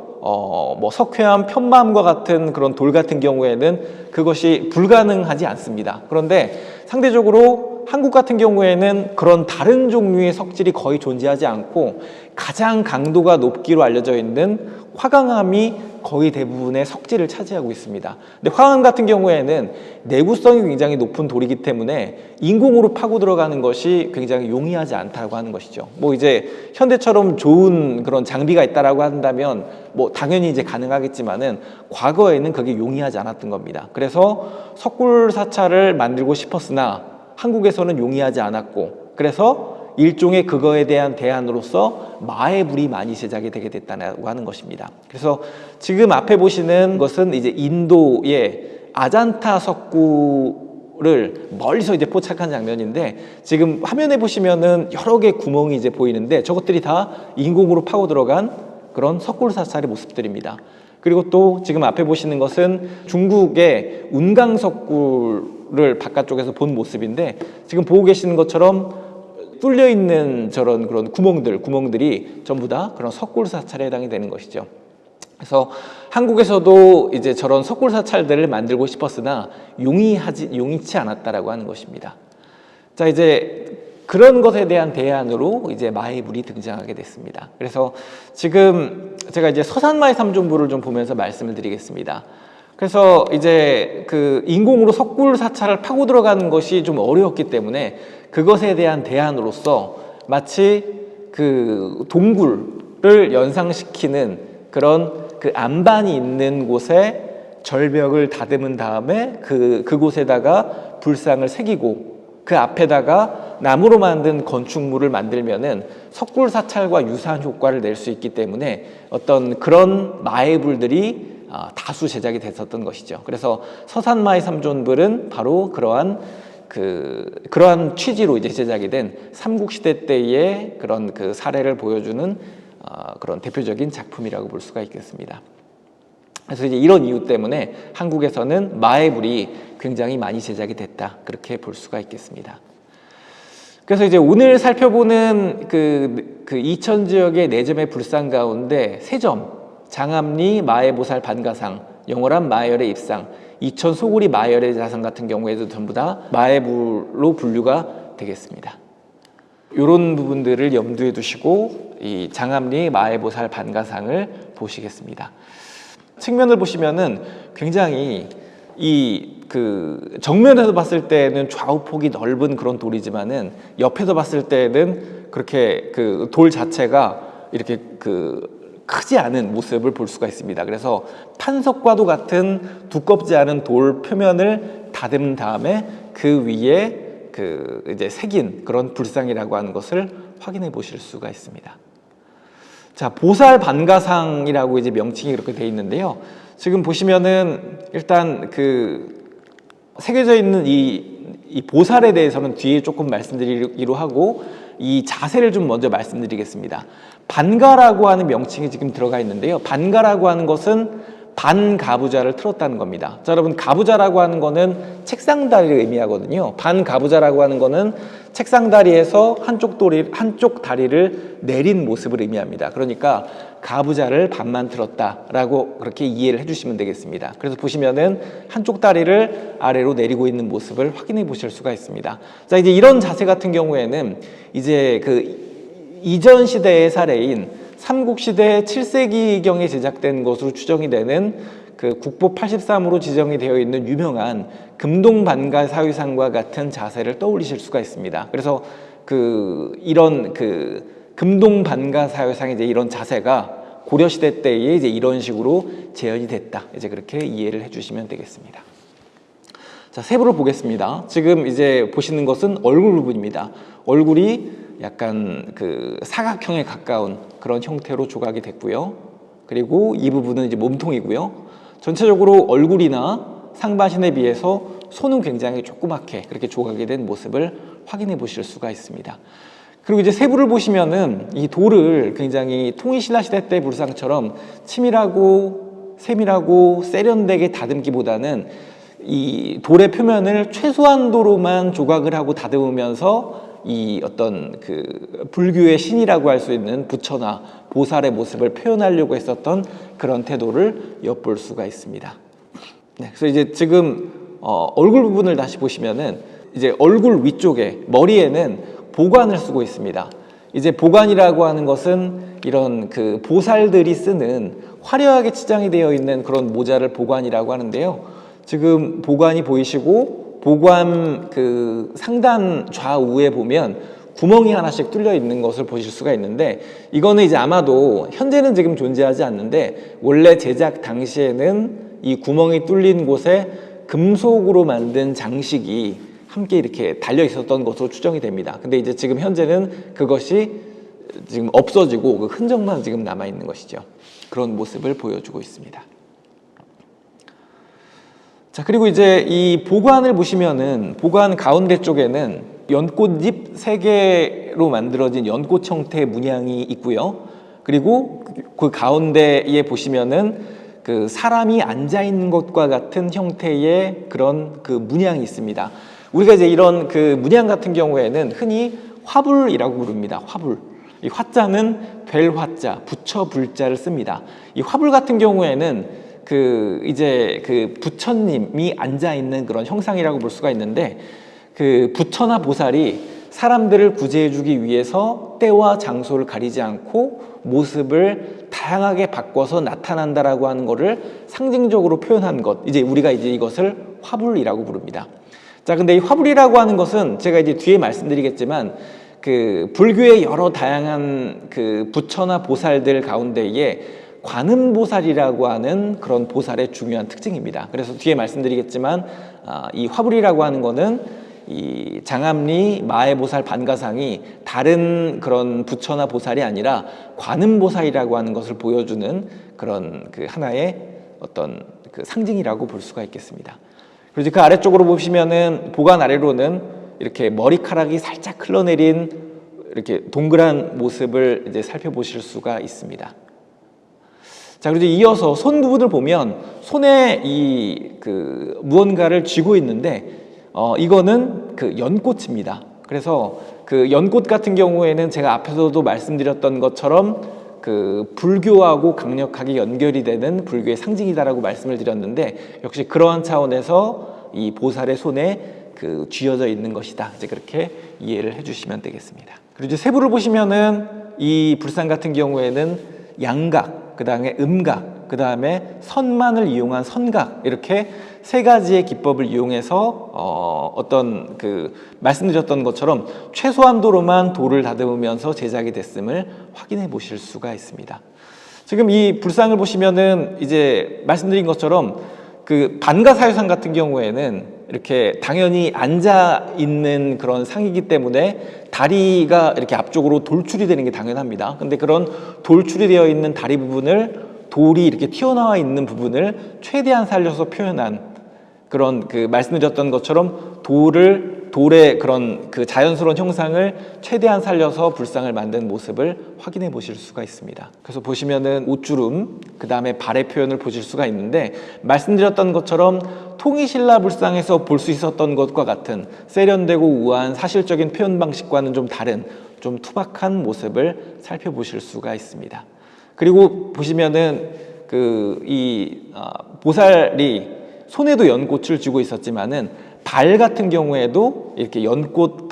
뭐 석회암, 편마암과 같은 그런 돌 같은 경우에는 그것이 불가능하지 않습니다. 그런데 상대적으로 한국 같은 경우에는 그런 다른 종류의 석질이 거의 존재하지 않고 가장 강도가 높기로 알려져 있는 화강암이 거의 대부분의 석질을 차지하고 있습니다. 근데 화강암 같은 경우에는 내구성이 굉장히 높은 돌이기 때문에 인공으로 파고 들어가는 것이 굉장히 용이하지 않다고 하는 것이죠. 뭐 이제 현대처럼 좋은 그런 장비가 있다라고 한다면 뭐 당연히 이제 가능하겠지만은 과거에는 그게 용이하지 않았던 겁니다. 그래서 석굴 사찰을 만들고 싶었으나 한국에서는 용이하지 않았고, 그래서 일종의 그거에 대한 대안으로서 마애불이 많이 제작이 되게 됐다고 하는 것입니다. 그래서 지금 앞에 보시는 것은 이제 인도의 아잔타 석굴을 멀리서 이제 포착한 장면인데, 지금 화면에 보시면은 여러 개의 구멍이 이제 보이는데 저것들이 다 인공으로 파고 들어간 그런 석굴 사찰의 모습들입니다. 그리고 또 지금 앞에 보시는 것은 중국의 운강석굴을 바깥쪽에서 본 모습인데, 지금 보고 계시는 것처럼 뚫려 있는 저런 그런 구멍들이 전부 다 그런 석굴 사찰에 해당이 되는 것이죠. 그래서 한국에서도 이제 저런 석굴 사찰들을 만들고 싶었으나 용이치 않았다라고 하는 것입니다. 자, 이제 그런 것에 대한 대안으로 이제 마애불이 등장하게 됐습니다. 그래서 지금 제가 이제 서산마애 삼존부를 좀 보면서 말씀을 드리겠습니다. 그래서 이제 그 인공으로 석굴 사찰을 파고 들어가는 것이 좀 어려웠기 때문에 그것에 대한 대안으로서 마치 그 동굴을 연상시키는 그런 그 안반이 있는 곳에 절벽을 다듬은 다음에 그곳에다가 불상을 새기고 그 앞에다가 나무로 만든 건축물을 만들면은 석굴 사찰과 유사한 효과를 낼 수 있기 때문에 어떤 그런 마애불들이 다수 제작이 됐었던 것이죠. 그래서 서산마애 삼존불은 바로 그러한 취지로 이제 제작이 된 삼국시대 때의 그런 그 사례를 보여주는 그런 대표적인 작품이라고 볼 수가 있겠습니다. 그래서 이제 이런 이유 때문에 한국에서는 마애불이 굉장히 많이 제작이 됐다, 그렇게 볼 수가 있겠습니다. 그래서 이제 오늘 살펴보는 그 이천 지역의 4점의 불상 가운데 3점, 장암리 마애보살 반가상, 영월암 마애열의 입상, 이천 소구리 마애열의 자상 같은 경우에도 전부 다 마애불로 분류가 되겠습니다. 이런 부분들을 염두에 두시고 이 장암리 마애보살 반가상을 보시겠습니다. 측면을 보시면은 굉장히 정면에서 봤을 때는 좌우폭이 넓은 그런 돌이지만은 옆에서 봤을 때는 그렇게 그 돌 자체가 이렇게 크지 않은 모습을 볼 수가 있습니다. 그래서 판석과도 같은 두껍지 않은 돌 표면을 다듬은 다음에 그 위에 이제 새긴 그런 불상이라고 하는 것을 확인해 보실 수가 있습니다. 자, 보살 반가상이라고 이제 명칭이 그렇게 되어 있는데요. 지금 보시면은 일단 새겨져 있는 이 보살에 대해서는 뒤에 조금 말씀드리기로 하고, 이 자세를 좀 먼저 말씀드리겠습니다. 반가라고 하는 명칭이 지금 들어가 있는데요. 반가라고 하는 것은 반가부좌를 틀었다는 겁니다. 자, 여러분, 가부좌라고 하는 거는 책상다리를 의미하거든요. 반가부좌라고 하는 거는 책상다리에서 한쪽 다리를 내린 모습을 의미합니다. 그러니까 가부좌를 반만 틀었다라고 그렇게 이해를 해주시면 되겠습니다. 그래서 보시면은 한쪽 다리를 아래로 내리고 있는 모습을 확인해 보실 수가 있습니다. 자, 이제 이런 자세 같은 경우에는 이제 이전 시대의 사례인 삼국시대 7세기경에 제작된 것으로 추정이 되는 국보 83으로 지정이 되어 있는 유명한 금동반가 사위상과 같은 자세를 떠올리실 수가 있습니다. 그래서 이런 금동반가 사위상의 이제 이런 자세가 고려시대 때에 이제 이런 식으로 재현이 됐다, 이제 그렇게 이해를 해주시면 되겠습니다. 자, 세부를 보겠습니다. 지금 이제 보시는 것은 얼굴 부분입니다. 얼굴이 약간 사각형에 가까운 그런 형태로 조각이 됐고요. 그리고 이 부분은 이제 몸통이고요. 전체적으로 얼굴이나 상반신에 비해서 손은 굉장히 조그맣게 그렇게 조각이 된 모습을 확인해 보실 수가 있습니다. 그리고 이제 세부를 보시면은 이 돌을 굉장히 통일신라 시대 때 불상처럼 치밀하고 세밀하고 세련되게 다듬기보다는 이 돌의 표면을 최소한도로만 조각을 하고 다듬으면서 이 어떤 그 불교의 신이라고 할 수 있는 부처나 보살의 모습을 표현하려고 했었던 그런 태도를 엿볼 수가 있습니다. 네, 그래서 이제 지금 얼굴 부분을 다시 보시면은 이제 얼굴 위쪽에 머리에는 보관을 쓰고 있습니다. 이제 보관이라고 하는 것은 이런 그 보살들이 쓰는 화려하게 치장이 되어 있는 그런 모자를 보관이라고 하는데요. 지금 보관이 보이시고 보관 그 상단 좌우에 보면 구멍이 하나씩 뚫려 있는 것을 보실 수가 있는데, 이거는 이제 아마도 현재는 지금 존재하지 않는데 원래 제작 당시에는 이 구멍이 뚫린 곳에 금속으로 만든 장식이 함께 이렇게 달려 있었던 것으로 추정이 됩니다. 근데 이제 지금 현재는 그것이 지금 없어지고 그 흔적만 지금 남아 있는 것이죠. 그런 모습을 보여주고 있습니다. 자, 그리고 이제 이 보관을 보시면은 보관 가운데 쪽에는 연꽃잎 3개로 만들어진 연꽃 형태의 문양이 있고요. 그리고 그 가운데에 보시면은 그 사람이 앉아 있는 것과 같은 형태의 그런 그 문양이 있습니다. 우리가 이제 이런 그 문양 같은 경우에는 흔히 화불이라고 부릅니다. 화불. 이 화자는 별 화자, 부처 불자를 씁니다. 이 화불 같은 경우에는 그 이제 그 부처님이 앉아 있는 그런 형상이라고 볼 수가 있는데, 그 부처나 보살이 사람들을 구제해주기 위해서 때와 장소를 가리지 않고 모습을 다양하게 바꿔서 나타난다라고 하는 것을 상징적으로 표현한 것, 이제 우리가 이제 이것을 화불이라고 부릅니다. 자, 근데 이 화불이라고 하는 것은 제가 이제 뒤에 말씀드리겠지만 그 불교의 여러 다양한 그 부처나 보살들 가운데에 관음보살이라고 하는 그런 보살의 중요한 특징입니다. 그래서 뒤에 말씀드리겠지만 이 화불이라고 하는 거는 이 장암리 마해보살 반가상이 다른 그런 부처나 보살이 아니라 관음보살이라고 하는 것을 보여주는 그런 그 하나의 어떤 그 상징이라고 볼 수가 있겠습니다. 그리고 그 아래쪽으로 보시면은 보관 아래로는 이렇게 머리카락이 살짝 흘러내린 이렇게 동그란 모습을 이제 살펴보실 수가 있습니다. 자, 그리고 이어서 손 부분을 보면 손에 이 그 무언가를 쥐고 있는데 이거는 그 연꽃입니다. 그래서 그 연꽃 같은 경우에는 제가 앞에서도 말씀드렸던 것처럼 그 불교하고 강력하게 연결이 되는 불교의 상징이다라고 말씀을 드렸는데, 역시 그러한 차원에서 이 보살의 손에 그 쥐어져 있는 것이다, 이제 그렇게 이해를 해주시면 되겠습니다. 그리고 이제 세부를 보시면은 이 불상 같은 경우에는 양각, 그 다음에 음각, 그 다음에 선만을 이용한 선각, 이렇게 3가지의 기법을 이용해서 어떤 그 말씀드렸던 것처럼 최소한도로만 돌을 다듬으면서 제작이 됐음을 확인해 보실 수가 있습니다. 지금 이 불상을 보시면은 이제 말씀드린 것처럼 그 반가사유상 같은 경우에는 이렇게 당연히 앉아 있는 그런 상이기 때문에 다리가 이렇게 앞쪽으로 돌출이 되는 게 당연합니다. 근데 그런 돌출이 되어 있는 다리 부분을 돌이 이렇게 튀어나와 있는 부분을 최대한 살려서 표현한 그런 그 말씀드렸던 것처럼 돌의 그런 그 자연스러운 형상을 최대한 살려서 불상을 만든 모습을 확인해 보실 수가 있습니다. 그래서 보시면은 옷주름, 그 다음에 발의 표현을 보실 수가 있는데, 말씀드렸던 것처럼 통이신라 불상에서 볼 수 있었던 것과 같은 세련되고 우아한 사실적인 표현 방식과는 좀 다른 좀 투박한 모습을 살펴보실 수가 있습니다. 그리고 보시면은 보살이 손에도 연꽃을 쥐고 있었지만은 발 같은 경우에도 이렇게 연꽃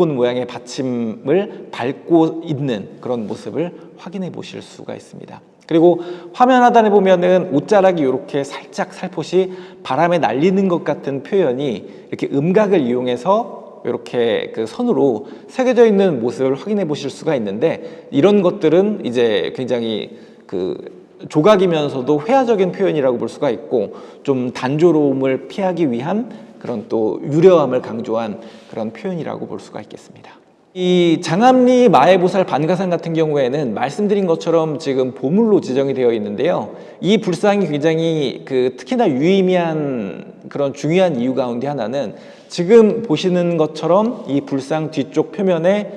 모양의 받침을 밟고 있는 그런 모습을 확인해 보실 수가 있습니다. 그리고 화면 하단에 보면은 옷자락이 이렇게 살짝 살포시 바람에 날리는 것 같은 표현이 이렇게 음각을 이용해서 이렇게 그 선으로 새겨져 있는 모습을 확인해 보실 수가 있는데, 이런 것들은 이제 굉장히 그 조각이면서도 회화적인 표현이라고 볼 수가 있고, 좀 단조로움을 피하기 위한 그런 또 유려함을 강조한 그런 표현이라고 볼 수가 있겠습니다. 이 장암리 마해보살 반가상 같은 경우에는 말씀드린 것처럼 지금 보물로 지정이 되어 있는데요. 이 불상이 굉장히 특히나 유의미한 그런 중요한 이유 가운데 하나는 지금 보시는 것처럼 이 불상 뒤쪽 표면에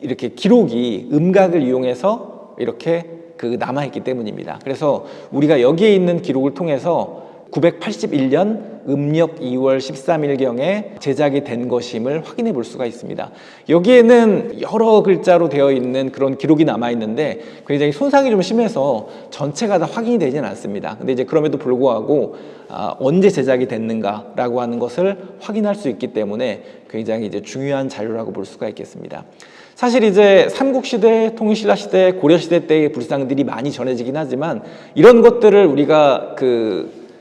이렇게 기록이 음각을 이용해서 이렇게 남아있기 때문입니다. 그래서 우리가 여기에 있는 기록을 통해서 981년 음력 2월 13일경에 제작이 된 것임을 확인해 볼 수가 있습니다. 여기에는 여러 글자로 되어 있는 그런 기록이 남아 있는데 굉장히 손상이 좀 심해서 전체가 다 확인이 되지는 않습니다. 근데 이제 그럼에도 불구하고 언제 제작이 됐는가라고 하는 것을 확인할 수 있기 때문에 굉장히 이제 중요한 자료라고 볼 수가 있겠습니다. 사실 이제 삼국시대, 통일신라시대, 고려시대 때의 불상들이 많이 전해지긴 하지만 이런 것들을 우리가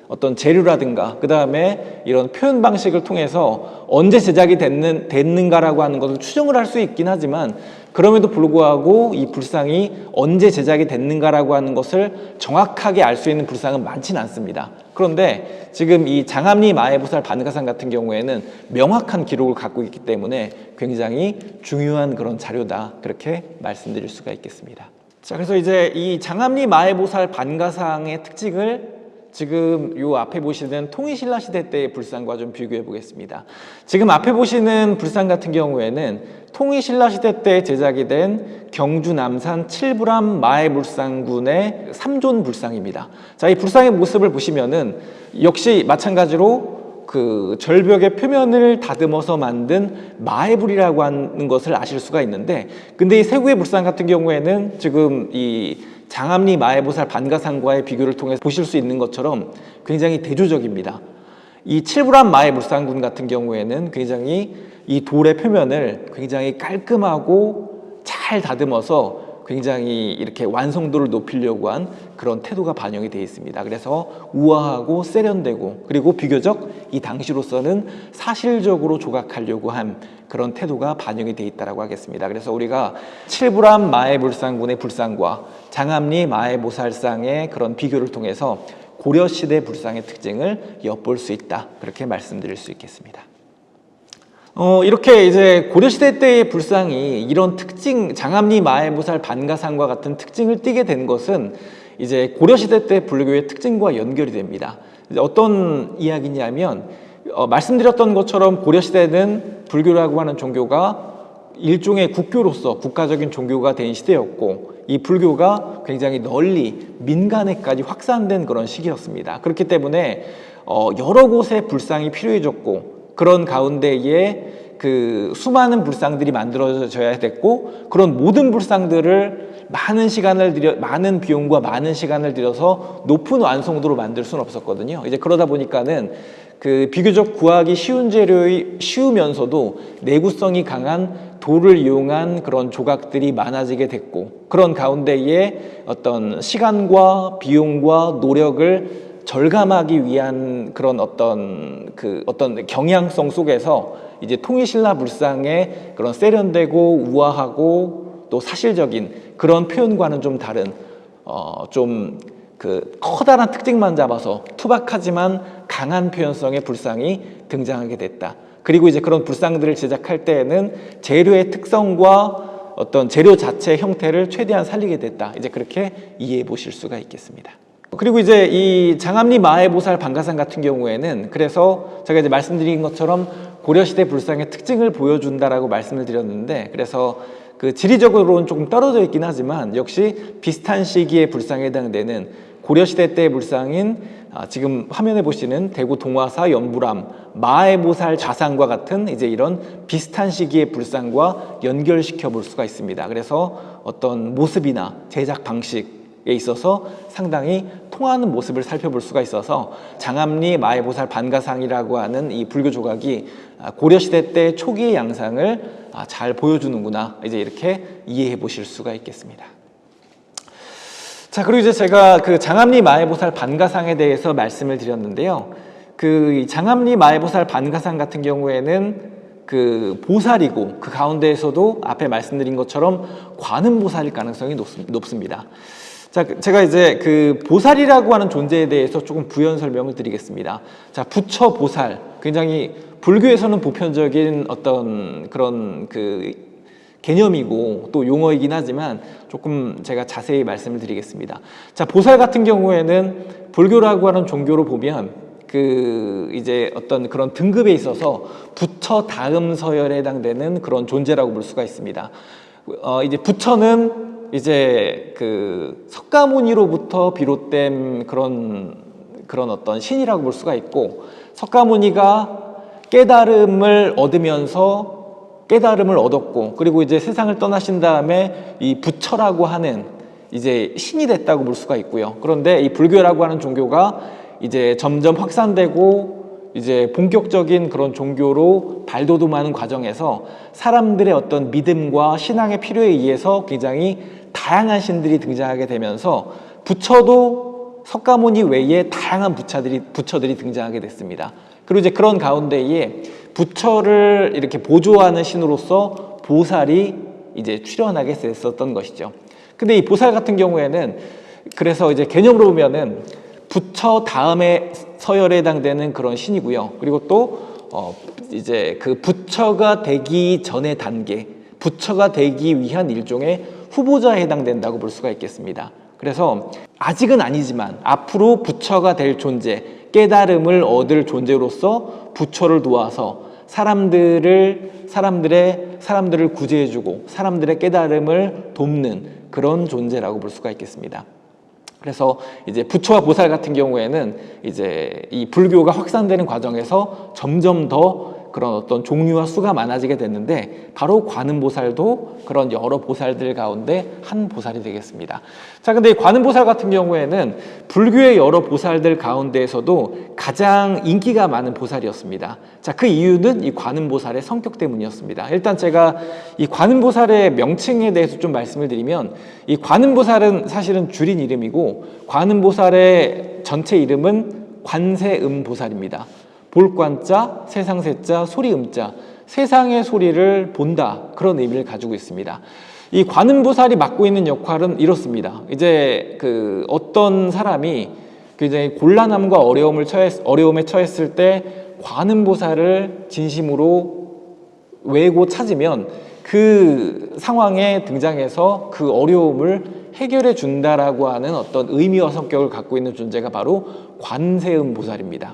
어떤 재료라든가 그 다음에 이런 표현 방식을 통해서 언제 제작이 됐는가라고 하는 것을 추정을 할 수 있긴 하지만 그럼에도 불구하고 이 불상이 언제 제작이 됐는가라고 하는 것을 정확하게 알 수 있는 불상은 많지는 않습니다. 그런데 지금 이 장암리 마애보살 반가상 같은 경우에는 명확한 기록을 갖고 있기 때문에 굉장히 중요한 그런 자료다, 그렇게 말씀드릴 수가 있겠습니다. 자, 그래서 이제 이 장암리 마애보살 반가상의 특징을 지금 요 앞에 보시는 통일신라 시대 때의 불상과 좀 비교해 보겠습니다. 지금 앞에 보시는 불상 같은 경우에는 통일신라 시대 때 제작이 된 경주 남산 칠불암 마애불상군의 3존 불상입니다. 자, 이 불상의 모습을 보시면은 역시 마찬가지로 그 절벽의 표면을 다듬어서 만든 마애불이라고 하는 것을 아실 수가 있는데, 근데 이 세구의 불상 같은 경우에는 지금 이 장암리 마애보살 반가상과의 비교를 통해서 보실 수 있는 것처럼 굉장히 대조적입니다. 이 칠불암 마애불상군 같은 경우에는 굉장히 이 돌의 표면을 굉장히 깔끔하고 잘 다듬어서 굉장히 이렇게 완성도를 높이려고 한 그런 태도가 반영이 되어 있습니다. 그래서 우아하고 세련되고, 그리고 비교적 이 당시로서는 사실적으로 조각하려고 한 그런 태도가 반영이 되어 있다고 하겠습니다. 그래서 우리가 칠불암 마애불상군의 불상과 장암리 마애보살상의 그런 비교를 통해서 고려시대 불상의 특징을 엿볼 수 있다, 그렇게 말씀드릴 수 있겠습니다. 이렇게 이제 고려시대 때의 불상이 이런 특징, 장암리 마애보살 반가상과 같은 특징을 띠게 된 것은 이제 고려시대 때 불교의 특징과 연결이 됩니다. 이제 어떤 이야기냐면, 말씀드렸던 것처럼 고려시대는 불교라고 하는 종교가 일종의 국교로서 국가적인 종교가 된 시대였고, 이 불교가 굉장히 널리 민간에까지 확산된 그런 시기였습니다. 그렇기 때문에 여러 곳에 불상이 필요해졌고, 그런 가운데에 그 수많은 불상들이 만들어져야 됐고, 그런 모든 불상들을 많은 비용과 많은 시간을 들여서 높은 완성도로 만들 수는 없었거든요. 이제 그러다 보니까는 그 비교적 구하기 쉬운 재료의 쉬우면서도 내구성이 강한 돌을 이용한 그런 조각들이 많아지게 됐고, 그런 가운데에 어떤 시간과 비용과 노력을 절감하기 위한 그런 어떤 경향성 속에서 이제 통일신라 불상의 그런 세련되고 우아하고 또 사실적인 그런 표현과는 좀 다른 좀 커다란 특징만 잡아서 투박하지만 강한 표현성의 불상이 등장하게 됐다. 그리고 이제 그런 불상들을 제작할 때에는 재료의 특성과 어떤 재료 자체의 형태를 최대한 살리게 됐다. 이제 그렇게 이해해 보실 수가 있겠습니다. 그리고 이제 이 장암리 마애보살 반가상 같은 경우에는, 그래서 제가 이제 말씀드린 것처럼 고려시대 불상의 특징을 보여준다라고 말씀을 드렸는데, 그래서 그 지리적으로는 조금 떨어져 있긴 하지만 역시 비슷한 시기의 불상에 해당되는 고려시대 때의 불상인 지금 화면에 보시는 대구 동화사 연불암 마애보살 좌상과 같은 이제 이런 비슷한 시기의 불상과 연결시켜 볼 수가 있습니다. 그래서 어떤 모습이나 제작 방식에 있어서 상당히 통하는 모습을 살펴볼 수가 있어서 장암리 마애보살 반가상이라고 하는 이 불교 조각이 고려시대 때 초기의 양상을 잘 보여주는구나, 이제 이렇게 이해해 보실 수가 있겠습니다. 자, 그리고 이제 제가 그 장암리 마애보살 반가상에 대해서 말씀을 드렸는데요. 그 장암리 마애보살 반가상 같은 경우에는 그 보살이고, 그 가운데에서도 앞에 말씀드린 것처럼 관음보살일 가능성이 높습니다. 자, 제가 이제 그 보살이라고 하는 존재에 대해서 조금 부연 설명을 드리겠습니다. 자, 부처 보살, 굉장히 불교에서는 보편적인 어떤 그런 그 개념이고 또 용어이긴 하지만 조금 제가 자세히 말씀을 드리겠습니다. 자, 보살 같은 경우에는 불교라고 하는 종교로 보면 그 이제 어떤 그런 등급에 있어서 부처 다음 서열에 해당되는 그런 존재라고 볼 수가 있습니다. 이제 부처는 이제 그 석가모니로부터 비롯된 그런 그런 어떤 신이라고 볼 수가 있고, 석가모니가 깨달음을 얻었고, 그리고 이제 세상을 떠나신 다음에 이 부처라고 하는 이제 신이 됐다고 볼 수가 있고요. 그런데 이 불교라고 하는 종교가 이제 점점 확산되고 이제 본격적인 그런 종교로 발돋움하는 과정에서 사람들의 어떤 믿음과 신앙의 필요에 의해서 굉장히 다양한 신들이 등장하게 되면서 부처도 석가모니 외에 다양한 부처들이 등장하게 됐습니다. 그리고 이제 그런 가운데에 부처를 이렇게 보조하는 신으로서 보살이 이제 출현하게 됐었던 것이죠. 근데 이 보살 같은 경우에는 그래서 이제 개념으로 보면은 부처 다음에 서열에 해당되는 그런 신이고요. 그리고 또 이제 그 부처가 되기 전의 단계, 부처가 되기 위한 일종의 후보자에 해당된다고 볼 수가 있겠습니다. 그래서 아직은 아니지만 앞으로 부처가 될 존재, 깨달음을 얻을 존재로서 부처를 도와서 사람들을 구제해주고 사람들의 깨달음을 돕는 그런 존재라고 볼 수가 있겠습니다. 그래서 이제 부처와 보살 같은 경우에는 이제 이 불교가 확산되는 과정에서 점점 더 그런 어떤 종류와 수가 많아지게 됐는데, 바로 관음보살도 그런 여러 보살들 가운데 한 보살이 되겠습니다. 자, 근데 이 관음보살 같은 경우에는 불교의 여러 보살들 가운데에서도 가장 인기가 많은 보살이었습니다. 자, 그 이유는 이 관음보살의 성격 때문이었습니다. 일단 제가 이 관음보살의 명칭에 대해서 좀 말씀을 드리면, 이 관음보살은 사실은 줄인 이름이고, 관음보살의 전체 이름은 관세음보살입니다. 볼관자, 세상세자, 소리음자, 세상의 소리를 본다, 그런 의미를 가지고 있습니다. 이 관음보살이 맡고 있는 역할은 이렇습니다. 이제 그 어떤 사람이 굉장히 곤란함과 어려움에 처했을 때 관음보살을 진심으로 외고 찾으면 그 상황에 등장해서 그 어려움을 해결해 준다라고 하는 어떤 의미와 성격을 갖고 있는 존재가 바로 관세음보살입니다.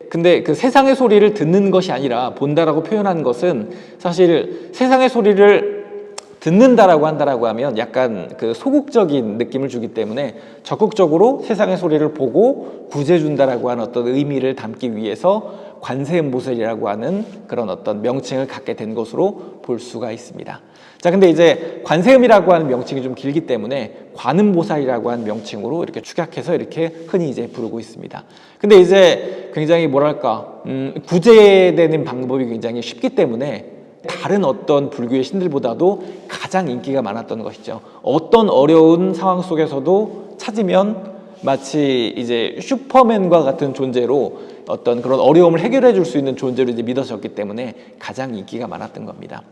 근데 그 세상의 소리를 듣는 것이 아니라 본다라고 표현한 것은, 사실 세상의 소리를 듣는다라고 한다라고 하면 약간 그 소극적인 느낌을 주기 때문에 적극적으로 세상의 소리를 보고 구제해준다라고 하는 어떤 의미를 담기 위해서 관세음보살이라고 하는 그런 어떤 명칭을 갖게 된 것으로 볼 수가 있습니다. 자, 근데 이제 관세음이라고 하는 명칭이 좀 길기 때문에 관음보살이라고 하는 명칭으로 이렇게 축약해서 이렇게 흔히 이제 부르고 있습니다. 근데 이제 굉장히 뭐랄까, 구제되는 방법이 굉장히 쉽기 때문에 다른 어떤 불교의 신들보다도 가장 인기가 많았던 것이죠. 어떤 어려운 상황 속에서도 찾으면 마치 이제 슈퍼맨과 같은 존재로 어떤 그런 어려움을 해결해 줄 수 있는 존재로 이제 믿어졌기 때문에 가장 인기가 많았던 겁니다.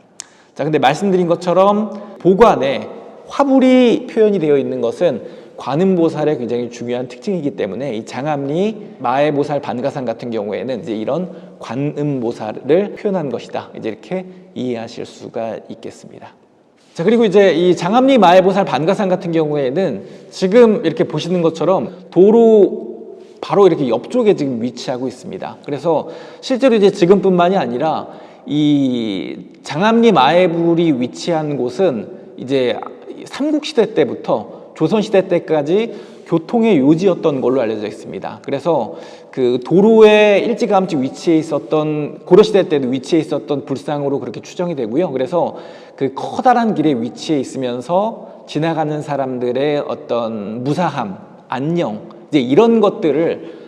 자, 근데 말씀드린 것처럼 보관에 화불이 표현이 되어 있는 것은 관음보살의 굉장히 중요한 특징이기 때문에, 이 장암리, 마해보살, 반가상 같은 경우에는 이제 이런 관음보살을 표현한 것이다, 이제 이렇게 이해하실 수가 있겠습니다. 자, 그리고 이제 이 장암리, 마해보살, 반가상 같은 경우에는 지금 이렇게 보시는 것처럼 도로 바로 이렇게 옆쪽에 지금 위치하고 있습니다. 그래서 실제로 이제 지금뿐만이 아니라 이 장암리 마해불이 위치한 곳은 이제 삼국시대 때부터 조선시대 때까지 교통의 요지였던 걸로 알려져 있습니다. 그래서 그 도로에 일찌감치 위치해 있었던, 고려시대 때도 위치해 있었던 불상으로 그렇게 추정이 되고요. 그래서 그 커다란 길에 위치해 있으면서 지나가는 사람들의 어떤 무사함, 안녕, 이제 이런 것들을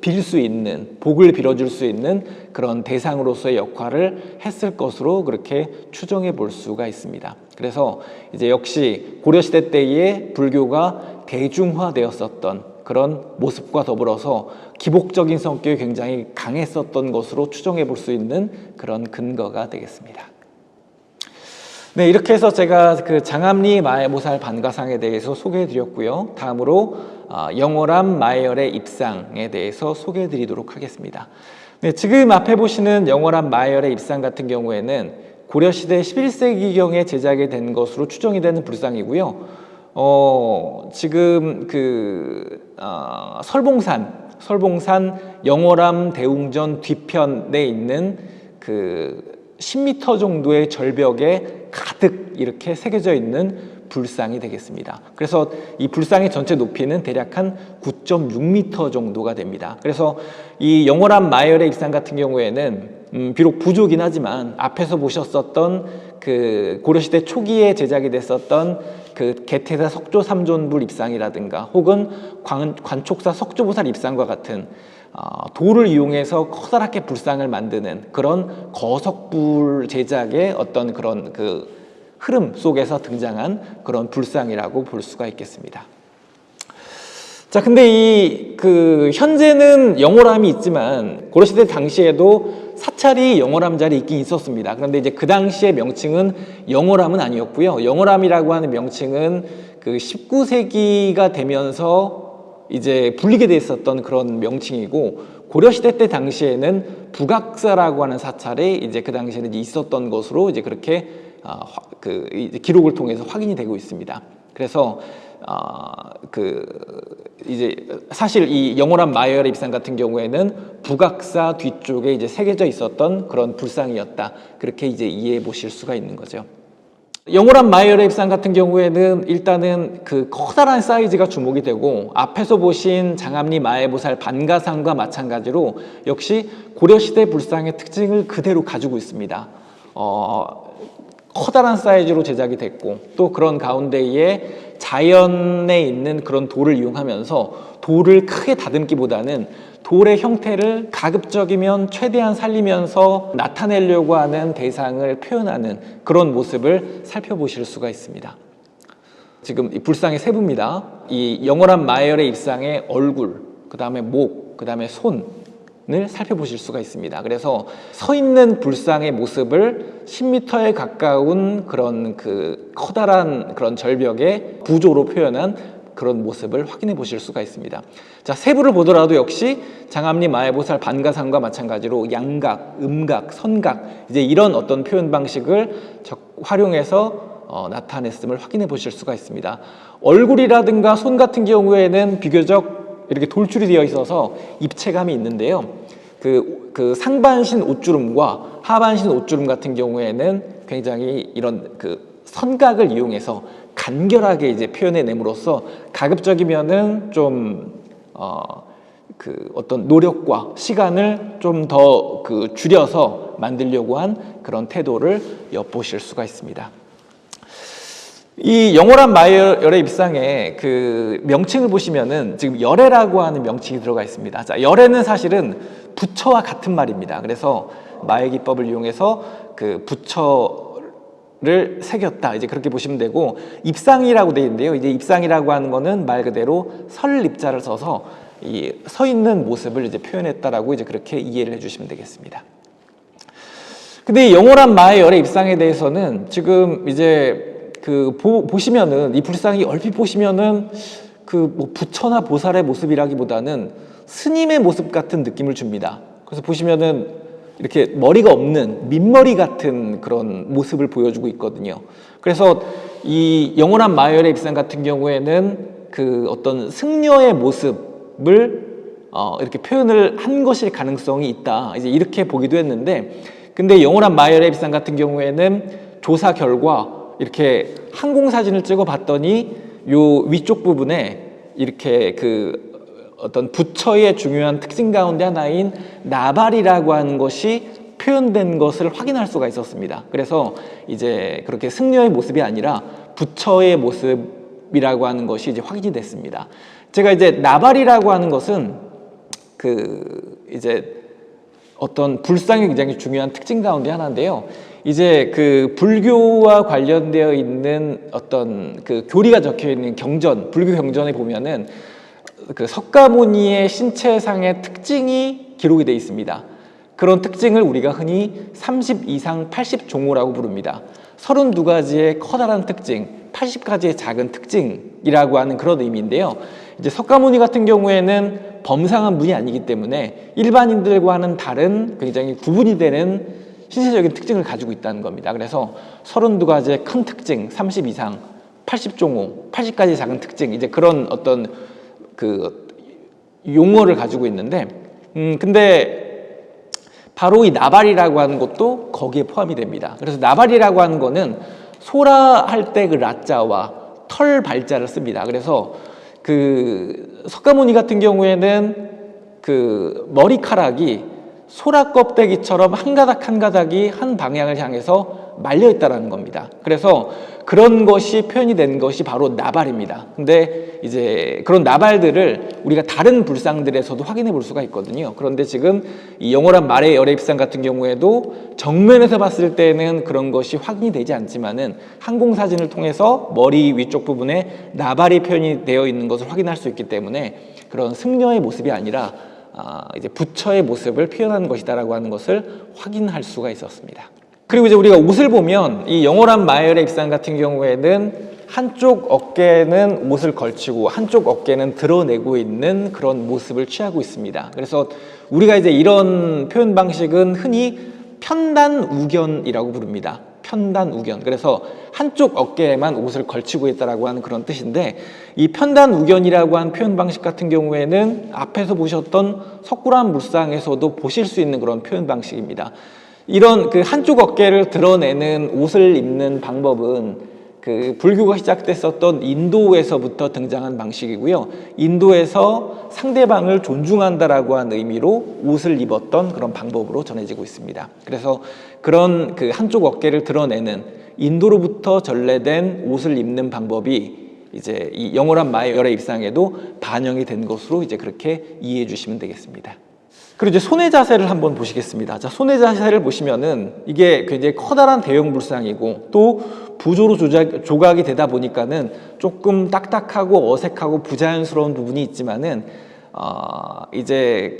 빌 수 있는, 복을 빌어줄 수 있는 그런 대상으로서의 역할을 했을 것으로 그렇게 추정해 볼 수가 있습니다. 그래서 이제 역시 고려시대 때의 불교가 대중화되었었던 그런 모습과 더불어서 기복적인 성격이 굉장히 강했었던 것으로 추정해 볼 수 있는 그런 근거가 되겠습니다. 네, 이렇게 해서 제가 그 장암리 마해보살 반가상에 대해서 소개해 드렸고요. 다음으로 영월암 마해열의 입상에 대해서 소개해 드리도록 하겠습니다. 네, 지금 앞에 보시는 영월암 마해열의 입상 같은 경우에는 고려시대 11세기경에 제작이 된 것으로 추정이 되는 불상이고요. 지금 설봉산 영월암 대웅전 뒤편에 있는 그 10m 정도의 절벽에 가득 이렇게 새겨져 있는 불상이 되겠습니다. 그래서 이 불상의 전체 높이는 대략 한 9.6m 정도가 됩니다. 그래서 이 영월암 마열의 입상 같은 경우에는 비록 부조긴 하지만 앞에서 보셨었던 그 고려시대 초기에 제작이 됐었던 그 개태사 석조삼존불 입상이라든가 혹은 관촉사 석조보살 입상과 같은 돌을 이용해서 커다랗게 불상을 만드는 그런 거석불 제작의 어떤 그런 그 흐름 속에서 등장한 그런 불상이라고 볼 수가 있겠습니다. 자, 근데 현재는 영월암이 있지만 고려시대 당시에도 사찰이 영월암 자리에 있긴 있었습니다. 그런데 이제 그 당시의 명칭은 영월암은 아니었고요. 영월암이라고 하는 명칭은 그 19세기가 되면서 이제 불리게 돼 있었던 그런 명칭이고, 고려시대 때 당시에는 북악사라고 하는 사찰이 이제 그 당시에는 있었던 것으로 이제 그렇게 이제 기록을 통해서 확인이 되고 있습니다. 그래서 이제 사실 이 영월암 마열의 입상 같은 경우에는 북악사 뒤쪽에 이제 새겨져 있었던 그런 불상이었다, 그렇게 이제 이해해 보실 수가 있는 거죠. 영월암 마열의 입상 같은 경우에는 일단은 그 커다란 사이즈가 주목이 되고, 앞에서 보신 장암리 마애보살 반가상과 마찬가지로 역시 고려시대 불상의 특징을 그대로 가지고 있습니다. 커다란 사이즈로 제작이 됐고, 또 그런 가운데에 자연에 있는 그런 돌을 이용하면서 돌을 크게 다듬기보다는 돌의 형태를 가급적이면 최대한 살리면서 나타내려고 하는 대상을 표현하는 그런 모습을 살펴보실 수가 있습니다. 지금 이 불상의 세부입니다. 이 영월암 마열의 입상의 얼굴, 그 다음에 목, 그 다음에 손을 살펴보실 수가 있습니다. 그래서 서 있는 불상의 모습을 10m에 가까운 그런 그 커다란 그런 절벽의 부조로 표현한 그런 모습을 확인해 보실 수가 있습니다. 자, 세부를 보더라도 역시 장암리 마애보살 반가상과 마찬가지로 양각, 음각, 선각, 이제 이런 어떤 표현 방식을 활용해서 나타냈음을 확인해 보실 수가 있습니다. 얼굴이라든가 손 같은 경우에는 비교적 이렇게 돌출이 되어 있어서 입체감이 있는데요. 그 상반신 옷주름과 하반신 옷주름 같은 경우에는 굉장히 이런 그 선각을 이용해서 간결하게 이제 표현해냄으로써 가급적이면은 좀 어떤 노력과 시간을 좀 더 줄여서 만들려고 한 그런 태도를 엿보실 수가 있습니다. 이 영월암 마열의 입상에 그 명칭을 보시면은 지금 열애라고 하는 명칭이 들어가 있습니다. 자, 열애는 사실은 부처와 같은 말입니다. 그래서 마애기법을 이용해서 그 부처를 새겼다, 이제 그렇게 보시면 되고, 입상이라고 되어 있는데요. 이제 입상이라고 하는 거는 말 그대로 설립자를 써서 이 서 있는 모습을 이제 표현했다라고 이제 그렇게 이해를 해주시면 되겠습니다. 근데 영월암 마열의 입상에 대해서는 지금 이제 보시면은 이 불상이 얼핏 보시면은 뭐 부처나 보살의 모습이라기보다는 스님의 모습 같은 느낌을 줍니다. 그래서 보시면은 이렇게 머리가 없는 민머리 같은 그런 모습을 보여주고 있거든요. 그래서 이 영월암 마열의 입상 같은 경우에는 그 어떤 승려의 모습을 이렇게 표현을 한 것일 가능성이 있다, 이제 이렇게 보기도 했는데, 근데 영월암 마열의 입상 같은 경우에는 조사 결과 이렇게 항공사진을 찍어 봤더니 요 위쪽 부분에 이렇게 어떤 부처의 중요한 특징 가운데 하나인 나발이라고 하는 것이 표현된 것을 확인할 수가 있었습니다. 그래서 이제 그렇게 승려의 모습이 아니라 부처의 모습이라고 하는 것이 이제 확인이 됐습니다. 제가 이제 나발이라고 하는 것은 이제 어떤 불상의 굉장히 중요한 특징 가운데 하나인데요. 이제 불교와 관련되어 있는 어떤 교리가 적혀 있는 경전, 불교 경전에 보면은 석가모니의 신체상의 특징이 기록이 되어 있습니다. 그런 특징을 우리가 흔히 32상 80종호라고 부릅니다. 32가지의 커다란 특징, 80가지의 작은 특징이라고 하는 그런 의미인데요. 이제 석가모니 같은 경우에는 범상한 분이 아니기 때문에 일반인들과는 다른 굉장히 구분이 되는 신체적인 특징을 가지고 있다는 겁니다. 그래서 32가지의 큰 특징, 32상, 80종호, 80가지 작은 특징, 이제 그런 어떤 용어를 가지고 있는데, 근데 바로 이 나발이라고 하는 것도 거기에 포함이 됩니다. 그래서 나발이라고 하는 거는 소라 할 때 라자와 털 발자를 씁니다. 그래서 그 석가모니 같은 경우에는 그 머리카락이 소라 껍데기처럼 한 가닥 한 가닥이 한 방향을 향해서 말려 있다라는 겁니다. 그래서 그런 것이 표현이 된 것이 바로 나발입니다. 근데 이제 그런 나발들을 우리가 다른 불상들에서도 확인해 볼 수가 있거든요. 그런데 지금 이 영월한 말의 열애 입상 같은 경우에도 정면에서 봤을 때는 그런 것이 확인이 되지 않지만은 항공사진을 통해서 머리 위쪽 부분에 나발이 표현이 되어 있는 것을 확인할 수 있기 때문에 그런 승려의 모습이 아니라 이제 부처의 모습을 표현한 것이다라고 하는 것을 확인할 수가 있었습니다. 그리고 이제 우리가 옷을 보면 이 영월한 마열의 입상 같은 경우에는 한쪽 어깨는 옷을 걸치고 한쪽 어깨는 드러내고 있는 그런 모습을 취하고 있습니다. 그래서 우리가 이제 이런 표현 방식은 흔히 편단우견이라고 부릅니다. 편단우견. 그래서 한쪽 어깨에만 옷을 걸치고 있다라고 하는 그런 뜻인데, 이 편단우견이라고 하는 표현 방식 같은 경우에는 앞에서 보셨던 석굴암 물상에서도 보실 수 있는 그런 표현 방식입니다. 이런 그 한쪽 어깨를 드러내는 옷을 입는 방법은 그 불교가 시작됐었던 인도에서부터 등장한 방식이고요. 인도에서 상대방을 존중한다라고 하는 의미로 옷을 입었던 그런 방법으로 전해지고 있습니다. 그래서 그런 그 한쪽 어깨를 드러내는 인도로부터 전래된 옷을 입는 방법이 이제 이 영월한 마의 열애 입상에도 반영이 된 것으로 이제 그렇게 이해해 주시면 되겠습니다. 그리고 이제 손의 자세를 한번 보시겠습니다. 자, 손의 자세를 보시면은 이게 굉장히 커다란 대형 불상이고 또 부조로 조각이 되다 보니까는 조금 딱딱하고 어색하고 부자연스러운 부분이 있지만은 이제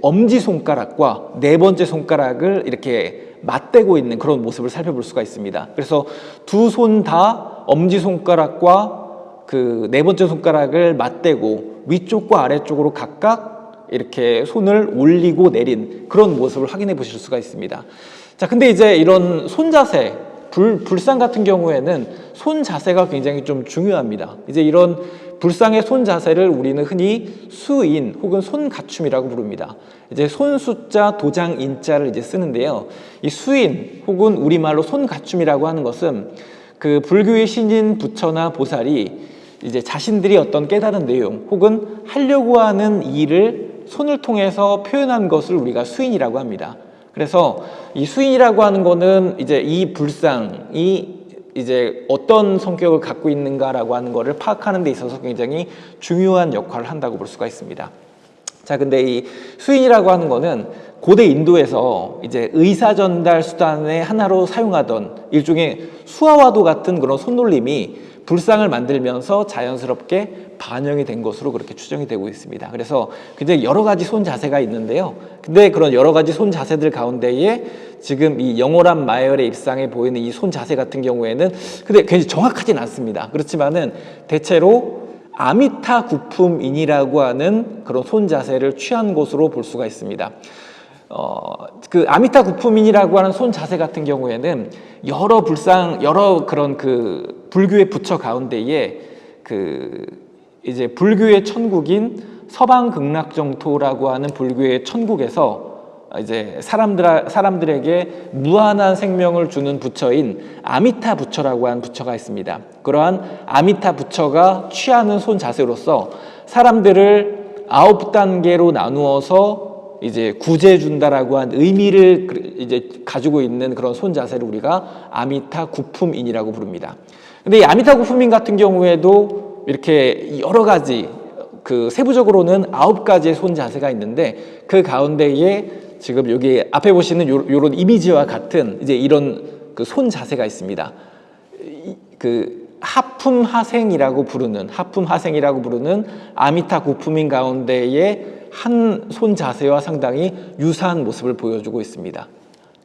엄지 손가락과 네 번째 손가락을 이렇게 맞대고 있는 그런 모습을 살펴볼 수가 있습니다. 그래서 두 손 다 엄지 손가락과 그 네 번째 손가락을 맞대고 위쪽과 아래쪽으로 각각 이렇게 손을 올리고 내린 그런 모습을 확인해 보실 수가 있습니다. 자, 근데 이제 이런 손 자세, 불상 같은 경우에는 손 자세가 굉장히 좀 중요합니다. 이제 이런 불상의 손 자세를 우리는 흔히 수인 혹은 손 갖춤이라고 부릅니다. 이제 손 숫자 도장 인자를 이제 쓰는데요. 이 수인 혹은 우리말로 손 갖춤이라고 하는 것은 그 불교의 신인 부처나 보살이 이제 자신들이 어떤 깨달은 내용 혹은 하려고 하는 일을 손을 통해서 표현한 것을 우리가 수인이라고 합니다. 그래서 이 수인이라고 하는 거는 이제 이 불상이 이제 어떤 성격을 갖고 있는가라고 하는 거를 파악하는 데 있어서 굉장히 중요한 역할을 한다고 볼 수가 있습니다. 자, 근데 이 수인이라고 하는 거는 고대 인도에서 이제 의사 전달 수단의 하나로 사용하던 일종의 수화와도 같은 그런 손놀림이 불상을 만들면서 자연스럽게 반영이 된 것으로 그렇게 추정이 되고 있습니다. 그래서 굉장히 여러 가지 손 자세가 있는데요. 근데 그런 여러 가지 손 자세들 가운데에 지금 이 영월한 마열의 입상에 보이는 이 손 자세 같은 경우에는 근데 굉장히 정확하진 않습니다. 그렇지만은 대체로 아미타 구품인이라고 하는 그런 손 자세를 취한 것으로 볼 수가 있습니다. 그 아미타 구품인이라고 하는 손 자세 같은 경우에는 여러 그런 그 불교의 부처 가운데에 그 이제 불교의 천국인 서방극락정토라고 하는 불교의 천국에서 이제 사람들에게 무한한 생명을 주는 부처인 아미타 부처라고 하는 부처가 있습니다. 그러한 아미타 부처가 취하는 손 자세로서 사람들을 9단계로 나누어서 이제 구제해 준다라고 한 의미를 이제 가지고 있는 그런 손 자세를 우리가 아미타 구품인이라고 부릅니다. 근데 이 아미타 구품인 같은 경우에도 이렇게 여러 가지 그 세부적으로는 9가지의 손 자세가 있는데 그 가운데에 지금 여기 앞에 보시는 요런 이미지와 같은 이제 이런 그 손 자세가 있습니다. 그 하품하생이라고 부르는 아미타 구품인 가운데에 한 손 자세와 상당히 유사한 모습을 보여주고 있습니다.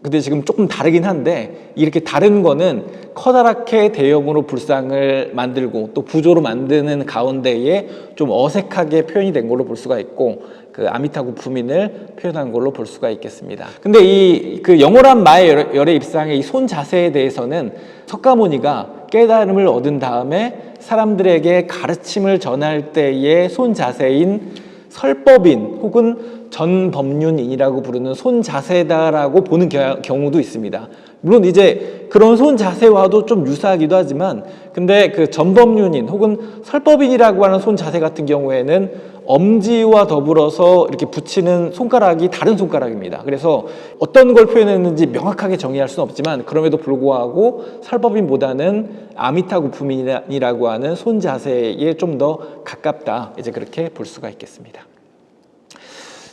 근데 지금 조금 다르긴 한데 이렇게 다른 거는 커다랗게 대형으로 불상을 만들고 또 부조로 만드는 가운데에 좀 어색하게 표현이 된 걸로 볼 수가 있고 그 아미타 구품인을 표현한 걸로 볼 수가 있겠습니다. 근데 이 그 영월한 마의 열애 입상의 이 손 자세에 대해서는 석가모니가 깨달음을 얻은 다음에 사람들에게 가르침을 전할 때의 손 자세인 설법인 혹은 전법륜인이라고 부르는 손 자세다라고 보는 경우도 있습니다. 물론 이제 그런 손 자세와도 좀 유사하기도 하지만, 근데 그 전범윤인 혹은 설법인이라고 하는 손 자세 같은 경우에는 엄지와 더불어서 이렇게 붙이는 손가락이 다른 손가락입니다. 그래서 어떤 걸 표현했는지 명확하게 정의할 수는 없지만, 그럼에도 불구하고 설법인보다는 아미타구푸민이라고 하는 손 자세에 좀 더 가깝다, 이제 그렇게 볼 수가 있겠습니다.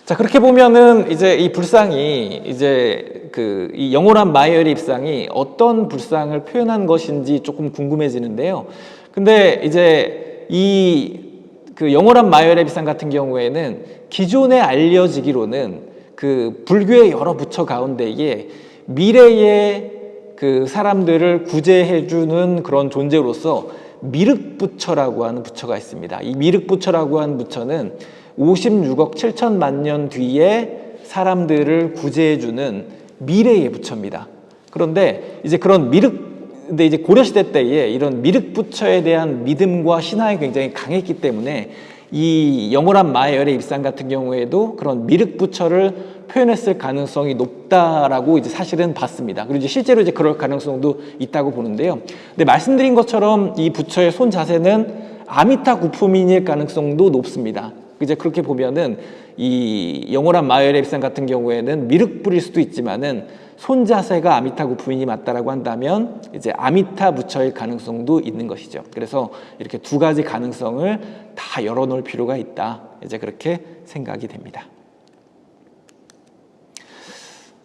자, 그렇게 보면은 이제 이 불상이 이제 이 영원한 마이열의 입상이 어떤 불상을 표현한 것인지 조금 궁금해지는데요. 근데 이제 그 영원한 마이열의 입상 같은 경우에는 기존에 알려지기로는 그 불교의 여러 부처 가운데에 미래의 그 사람들을 구제해주는 그런 존재로서 미륵부처라고 하는 부처가 있습니다. 이 미륵부처라고 하는 부처는 56억 7천만 년 뒤에 사람들을 구제해주는 미래의 부처입니다. 그런데 이제 근데 이제 고려시대 때에 이런 미륵부처에 대한 믿음과 신앙이 굉장히 강했기 때문에 이 영원한 마하열의 입상 같은 경우에도 그런 미륵부처를 표현했을 가능성이 높다라고 이제 사실은 봤습니다. 그리고 이제 실제로 이제 그럴 가능성도 있다고 보는데요. 근데 말씀드린 것처럼 이 부처의 손 자세는 아미타 구푸민일 가능성도 높습니다. 이제 그렇게 보면은 이 영원한 마하열의 입상 같은 경우에는 미륵불일 수도 있지만은 손 자세가 아미타 구푸민이 맞다라고 한다면 이제 아미타 부처일 가능성도 있는 것이죠. 그래서 이렇게 두 가지 가능성을 다 열어놓을 필요가 있다, 이제 그렇게 생각이 됩니다.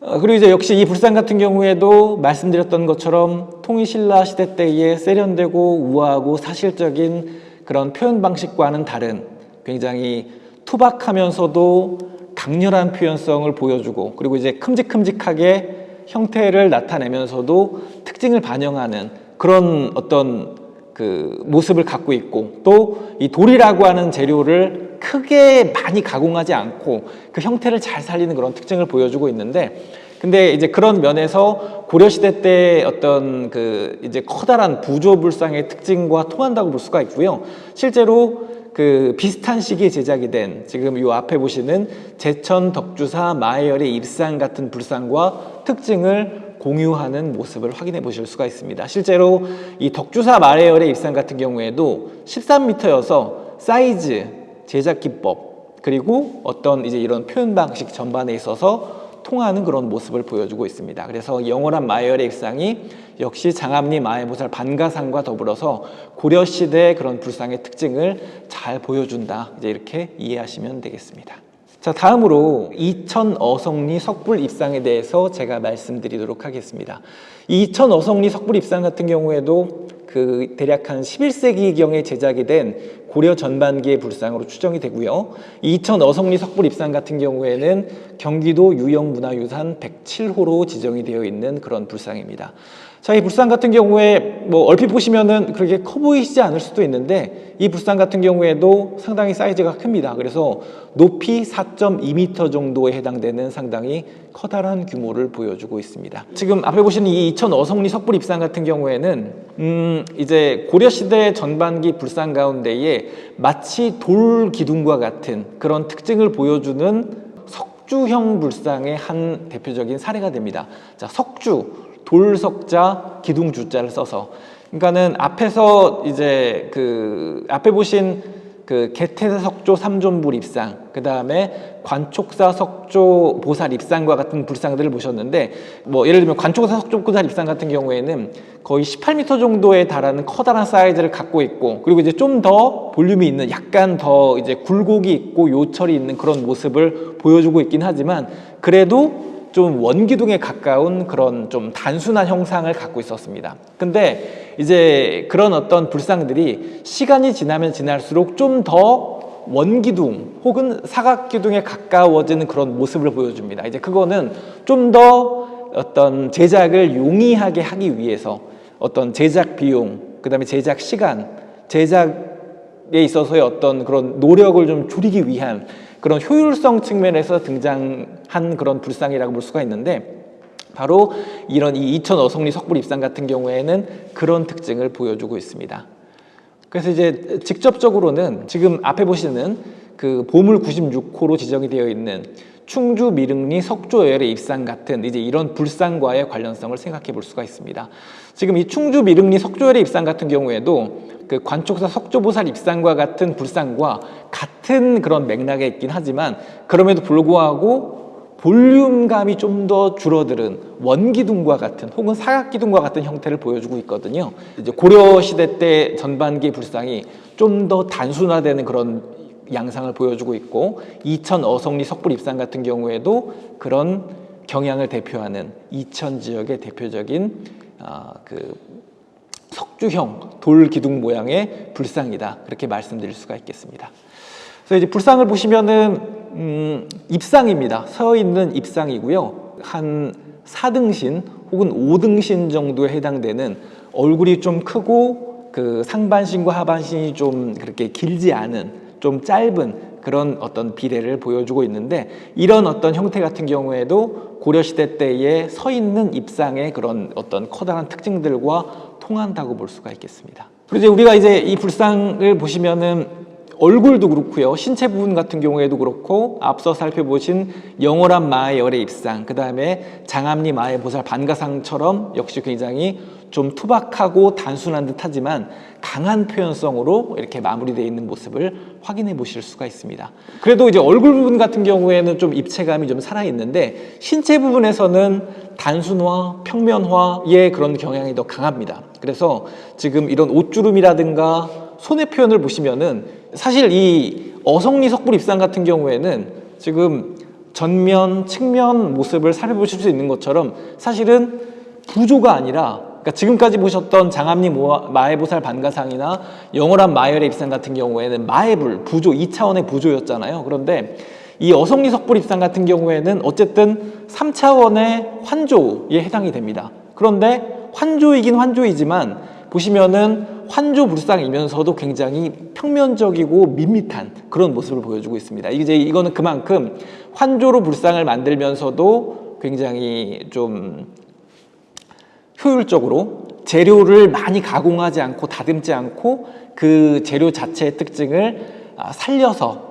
그리고 이제 역시 이 불상 같은 경우에도 말씀드렸던 것처럼 통일신라 시대 때에 세련되고 우아하고 사실적인 그런 표현 방식과는 다른 굉장히 투박하면서도 강렬한 표현성을 보여주고, 그리고 이제 큼직큼직하게 형태를 나타내면서도 특징을 반영하는 그런 어떤 그 모습을 갖고 있고, 또 이 돌이라고 하는 재료를 크게 많이 가공하지 않고 그 형태를 잘 살리는 그런 특징을 보여주고 있는데, 근데 이제 그런 면에서 고려시대 때 어떤 그 이제 커다란 부조불상의 특징과 통한다고 볼 수가 있고요. 실제로 그 비슷한 시기에 제작이 된 지금 이 앞에 보시는 제천 덕주사 마하열의 입상 같은 불상과 특징을 공유하는 모습을 확인해 보실 수가 있습니다. 실제로 이 덕주사 마하열의 입상 같은 경우에도 13m여서 사이즈, 제작 기법, 그리고 어떤 이제 이런 표현 방식 전반에 있어서 통하는 그런 모습을 보여주고 있습니다. 그래서 영원한 마하열의 입상이 역시 장암리 마하보살 반가상과 더불어서 고려시대의 그런 불상의 특징을 잘 보여준다, 이제 이렇게 이해하시면 되겠습니다. 자, 다음으로 이천어성리 석불 입상에 대해서 제가 말씀드리도록 하겠습니다. 이 이천어성리 석불 입상 같은 경우에도 그 대략 한 11세기경에 제작이 된 고려 전반기의 불상으로 추정이 되고요. 이천어성리 석불 입상 같은 경우에는 경기도 유형문화유산 107호로 지정이 되어 있는 그런 불상입니다. 자, 이 불상 같은 경우에 뭐 얼핏 보시면은 그렇게 커 보이시지 않을 수도 있는데, 이 불상 같은 경우에도 상당히 사이즈가 큽니다. 그래서 높이 4.2m 정도에 해당되는 상당히 커다란 규모를 보여주고 있습니다. 지금 앞에 보시는 이 이천어성리 석불 입상 같은 경우에는 이제 고려시대 전반기 불상 가운데에 마치 돌 기둥과 같은 그런 특징을 보여주는 석주형 불상의 한 대표적인 사례가 됩니다. 자, 석주, 돌석자, 기둥주자를 써서, 그러니까는 앞에서 이제 그 앞에 보신 그 개태사 석조 삼존불 입상, 그 다음에 관촉사 석조 보살 입상과 같은 불상들을 보셨는데, 뭐 예를 들면 관촉사 석조 보살 입상 같은 경우에는 거의 18m 정도에 달하는 커다란 사이즈를 갖고 있고, 그리고 이제 좀 더 볼륨이 있는, 약간 더 이제 굴곡이 있고 요철이 있는 그런 모습을 보여주고 있긴 하지만, 그래도 좀 원기둥에 가까운 그런 좀 단순한 형상을 갖고 있었습니다. 근데 이제 그런 어떤 불상들이 시간이 지나면 지날수록 좀 더 원기둥 혹은 사각기둥에 가까워지는 그런 모습을 보여줍니다. 이제 그거는 좀 더 어떤 제작을 용이하게 하기 위해서 어떤 제작 비용, 그 다음에 제작 시간, 제작에 있어서의 어떤 그런 노력을 좀 줄이기 위한 그런 효율성 측면에서 등장한 그런 불상이라고 볼 수가 있는데, 바로 이런 이 이천어성리 석불 입상 같은 경우에는 그런 특징을 보여주고 있습니다. 그래서 이제 직접적으로는 지금 앞에 보시는 그 보물 96호로 지정이 되어 있는 충주 미륵리 석조열의 입상 같은 이제 이런 불상과의 관련성을 생각해 볼 수가 있습니다. 지금 이 충주 미륵리 석조열의 입상 같은 경우에도 그 관촉사 석조보살 입상과 같은 불상과 같은 그런 맥락에 있긴 하지만 그럼에도 불구하고 볼륨감이 좀 더 줄어들은 원기둥과 같은 혹은 사각기둥과 같은 형태를 보여주고 있거든요. 이제 고려 시대 때 전반기 불상이 좀 더 단순화되는 그런 양상을 보여주고 있고 이천 어성리 석불 입상 같은 경우에도 그런 경향을 대표하는 이천 지역의 대표적인 그 석주형 돌 기둥 모양의 불상이다 그렇게 말씀드릴 수가 있겠습니다. 그래서 이제 불상을 보시면은 입상입니다. 서 있는 입상이고요. 한 4등신 혹은 5등신 정도에 해당되는 얼굴이 좀 크고 그 상반신과 하반신이 좀 그렇게 길지 않은 좀 짧은 그런 어떤 비례를 보여주고 있는데 이런 어떤 형태 같은 경우에도 고려시대 때에 서 있는 입상의 그런 어떤 커다란 특징들과 통한다고 볼 수가 있겠습니다. 그리고 우리가 이제 이 불상을 보시면은 얼굴도 그렇고요. 신체 부분 같은 경우에도 그렇고 앞서 살펴보신 영월암 마의 열의 입상, 그 다음에 장암리 마의 보살 반가상처럼 역시 굉장히 좀 투박하고 단순한 듯하지만 강한 표현성으로 이렇게 마무리되어 있는 모습을 확인해 보실 수가 있습니다. 그래도 이제 얼굴 부분 같은 경우에는 좀 입체감이 좀 살아있는데 신체 부분에서는 단순화, 평면화의 그런 경향이 더 강합니다. 그래서 지금 이런 옷주름이라든가 손의 표현을 보시면은 사실 이 어성리 석불 입상 같은 경우에는 지금 전면, 측면 모습을 살펴보실 수 있는 것처럼 사실은 부조가 아니라 그러니까 지금까지 보셨던 장암리 마해보살 반가상이나 영월암 마열의 입상 같은 경우에는 마해불, 부조, 2차원의 부조였잖아요. 그런데 이 어성리 석불 입상 같은 경우에는 어쨌든 3차원의 환조에 해당이 됩니다. 그런데 환조이긴 환조이지만 보시면은 환조 불상이면서도 굉장히 평면적이고 밋밋한 그런 모습을 보여주고 있습니다. 이거는 그만큼 환조로 불상을 만들면서도 굉장히 좀 효율적으로 재료를 많이 가공하지 않고 다듬지 않고 그 재료 자체의 특징을 살려서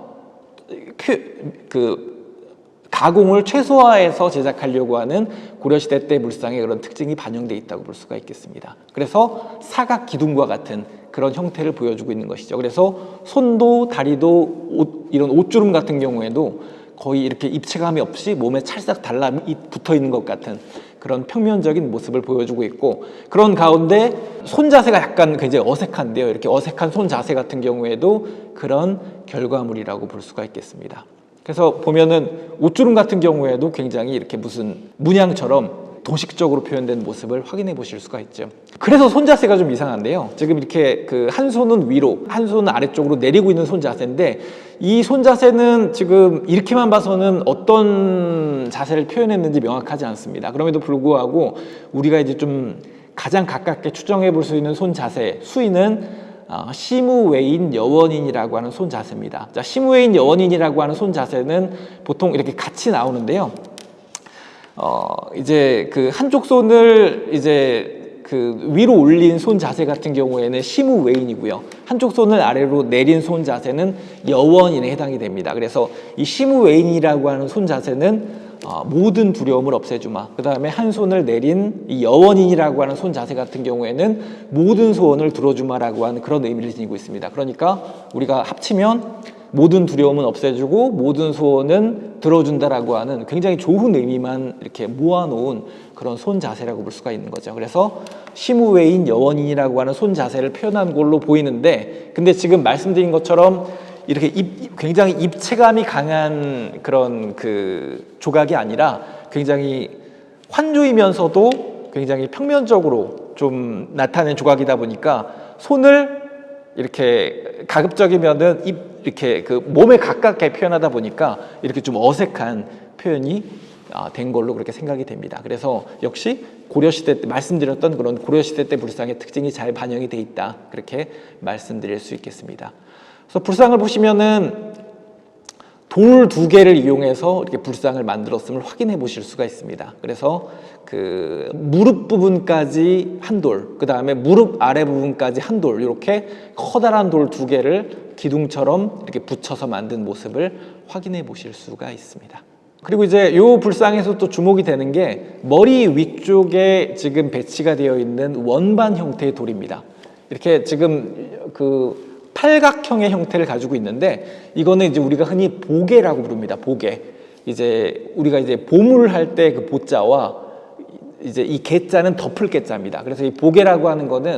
가공을 최소화해서 제작하려고 하는 고려시대 때 불상의 그런 특징이 반영되어 있다고 볼 수가 있겠습니다. 그래서 사각 기둥과 같은 그런 형태를 보여주고 있는 것이죠. 그래서 손도 다리도 이런 옷주름 같은 경우에도 거의 이렇게 입체감이 없이 몸에 찰싹 달라붙어 있는 것 같은 그런 평면적인 모습을 보여주고 있고 그런 가운데 손 자세가 약간 굉장히 어색한데요. 이렇게 어색한 손 자세 같은 경우에도 그런 결과물이라고 볼 수가 있겠습니다. 그래서 보면은 옷주름 같은 경우에도 굉장히 이렇게 무슨 문양처럼 도식적으로 표현된 모습을 확인해 보실 수가 있죠. 그래서 손 자세가 좀 이상한데요. 지금 이렇게 그 한 손은 위로, 한 손은 아래쪽으로 내리고 있는 손 자세인데 이 손 자세는 지금 이렇게만 봐서는 어떤 자세를 표현했는지 명확하지 않습니다. 그럼에도 불구하고 우리가 이제 좀 가장 가깝게 추정해 볼 수 있는 손 자세, 수위는 시무웨인 여원인이라고 하는 손 자세입니다. 자, 시무웨인 여원인이라고 하는 손 자세는 보통 이렇게 같이 나오는데요. 이제 그 한쪽 손을 이제 그 위로 올린 손 자세 같은 경우에는 시무웨인이고요. 한쪽 손을 아래로 내린 손 자세는 여원인에 해당이 됩니다. 그래서 이 시무웨인이라고 하는 손 자세는 모든 두려움을 없애주마. 그 다음에 한 손을 내린 이 여원인이라고 하는 손 자세 같은 경우에는 모든 소원을 들어주마라고 하는 그런 의미를 지니고 있습니다. 그러니까 우리가 합치면 모든 두려움은 없애주고 모든 소원은 들어준다라고 하는 굉장히 좋은 의미만 이렇게 모아놓은 그런 손 자세라고 볼 수가 있는 거죠. 그래서 시무웨인 여원인이라고 하는 손 자세를 표현한 걸로 보이는데 근데 지금 말씀드린 것처럼 이렇게 굉장히 입체감이 강한 그런 그 조각이 아니라 굉장히 환조이면서도 굉장히 평면적으로 좀 나타낸 조각이다 보니까 손을 이렇게 가급적이면은 이렇게 그 몸에 가깝게 표현하다 보니까 이렇게 좀 어색한 표현이 된 걸로 그렇게 생각이 됩니다. 그래서 역시 고려시대 때 말씀드렸던 그런 고려시대 때 불상의 특징이 잘 반영이 돼 있다 그렇게 말씀드릴 수 있겠습니다. 그래서 불상을 보시면은 돌 2개를 이용해서 이렇게 불상을 만들었음을 확인해 보실 수가 있습니다. 그래서 그 무릎 부분까지 한 돌, 그 다음에 무릎 아래 부분까지 한 돌, 이렇게 커다란 돌 2개를 기둥처럼 이렇게 붙여서 만든 모습을 확인해 보실 수가 있습니다. 그리고 이제 요 불상에서 또 주목이 되는 게 머리 위쪽에 지금 배치가 되어 있는 원반 형태의 돌입니다. 이렇게 지금 그 팔각형의 형태를 가지고 있는데 이거는 이제 우리가 흔히 보개라고 부릅니다. 보개. 이제 우리가 이제 보물 할 때 그 보자와 이제 이 개자는 덮을 개자입니다. 그래서 이 보개라고 하는 거는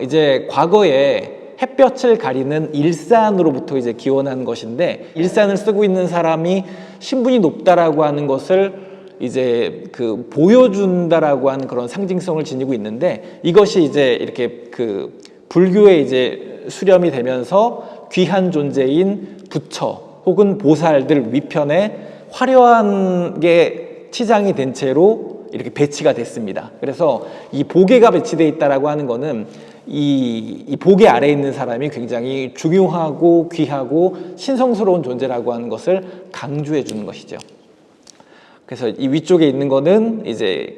이제 과거에 햇볕을 가리는 일산으로부터 이제 기원한 것인데, 일산을 쓰고 있는 사람이 신분이 높다라고 하는 것을 이제 그 보여준다라고 하는 그런 상징성을 지니고 있는데, 이것이 이제 이렇게 그 불교에 이제 수렴이 되면서 귀한 존재인 부처 혹은 보살들 위편에 화려한 게 치장이 된 채로 이렇게 배치가 됐습니다. 그래서 이 보개가 배치되어 있다라고 하는 거는 이 보개 아래에 있는 사람이 굉장히 중요하고 귀하고 신성스러운 존재라고 하는 것을 강조해 주는 것이죠. 그래서 이 위쪽에 있는 거는 이제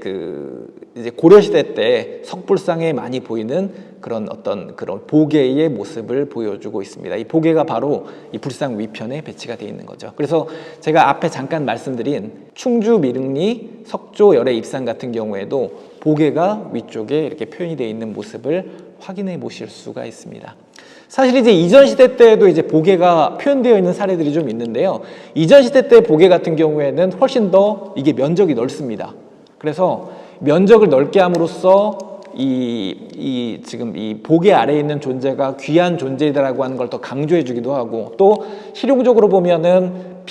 이제 고려시대 때 석불상에 많이 보이는 그런 어떤 그런 보개의 모습을 보여주고 있습니다. 이 보개가 바로 이 불상 위편에 배치가 되어 있는 거죠. 그래서 제가 앞에 잠깐 말씀드린 충주 미륵리 석조 열애 입산 같은 경우에도 보개가 위쪽에 이렇게 표현이 되어 있는 모습을 확인해 보실 수가 있습니다. 사실 이제 이전 시대 때도 이제 보개가 표현되어 있는 사례들이 좀 있는데요. 이전 시대 때 보개 같은 경우에는 훨씬 더 이게 면적이 넓습니다. 그래서 면적을 넓게 함으로써 지금 이 보개 아래에 있는 존재가 귀한 존재이다라고 하는 걸 더 강조해 주기도 하고, 또 실용적으로 보면은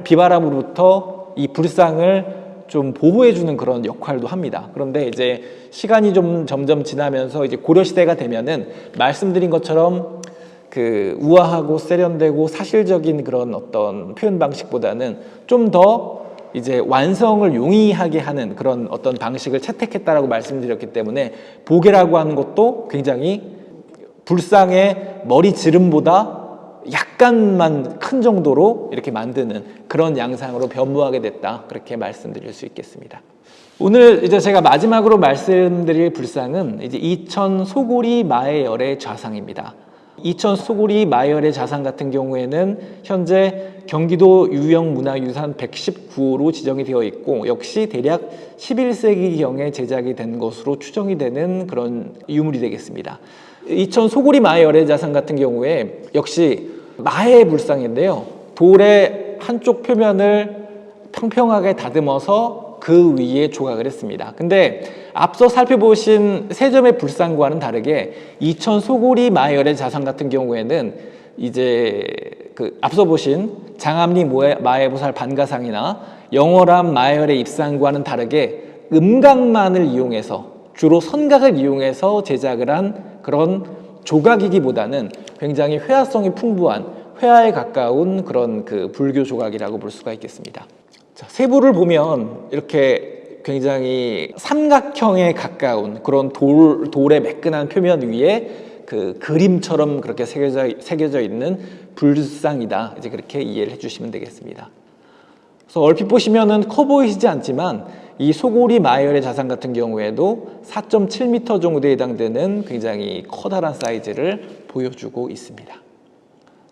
비바람으로부터 이 불상을 좀 보호해주는 그런 역할도 합니다. 그런데 이제 시간이 좀 점점 지나면서 이제 고려시대가 되면은 말씀드린 것처럼 그 우아하고 세련되고 사실적인 그런 어떤 표현 방식보다는 좀 더 이제 완성을 용이하게 하는 그런 어떤 방식을 채택했다라고 말씀드렸기 때문에 보개라고 하는 것도 굉장히 불상의 머리 지름보다 약간만 큰 정도로 이렇게 만드는 그런 양상으로 변모하게 됐다, 그렇게 말씀드릴 수 있겠습니다. 오늘 이제 제가 마지막으로 말씀드릴 불상은 이제 이천 소고리 마애열의 좌상입니다. 이천 소고리 마애열의 좌상 같은 경우에는 현재 경기도 유형문화유산 119호로 지정이 되어 있고, 역시 대략 11세기경에 제작이 된 것으로 추정이 되는 그런 유물이 되겠습니다. 이천 소고리 마애열의 좌상 같은 경우에 역시 마의 불상인데요, 돌의 한쪽 표면을 평평하게 다듬어서 그 위에 조각을 했습니다. 근데 앞서 살펴보신 세 점의 불상과는 다르게 이천 소고리 마애열의 좌상 같은 경우에는 이제 그 앞서 보신 장암리 마애보살 반가상이나 영월암 마애열의 입상과는 다르게 음각만을 이용해서, 주로 선각을 이용해서 제작을 한 그런 조각이기보다는 굉장히 회화성이 풍부한, 회화에 가까운 그런 그 불교 조각이라고 볼 수가 있겠습니다. 자, 세부를 보면 이렇게 굉장히 삼각형에 가까운 그런 돌의 매끈한 표면 위에 그 그림처럼 그렇게 새겨져 있는 불상이다, 이제 그렇게 이해를 해주시면 되겠습니다. 그래서 얼핏 보시면은 커 보이시지 않지만 이 소고리 마애열의 좌상 같은 경우에도 4.7m 정도에 해당되는 굉장히 커다란 사이즈를 보여주고 있습니다.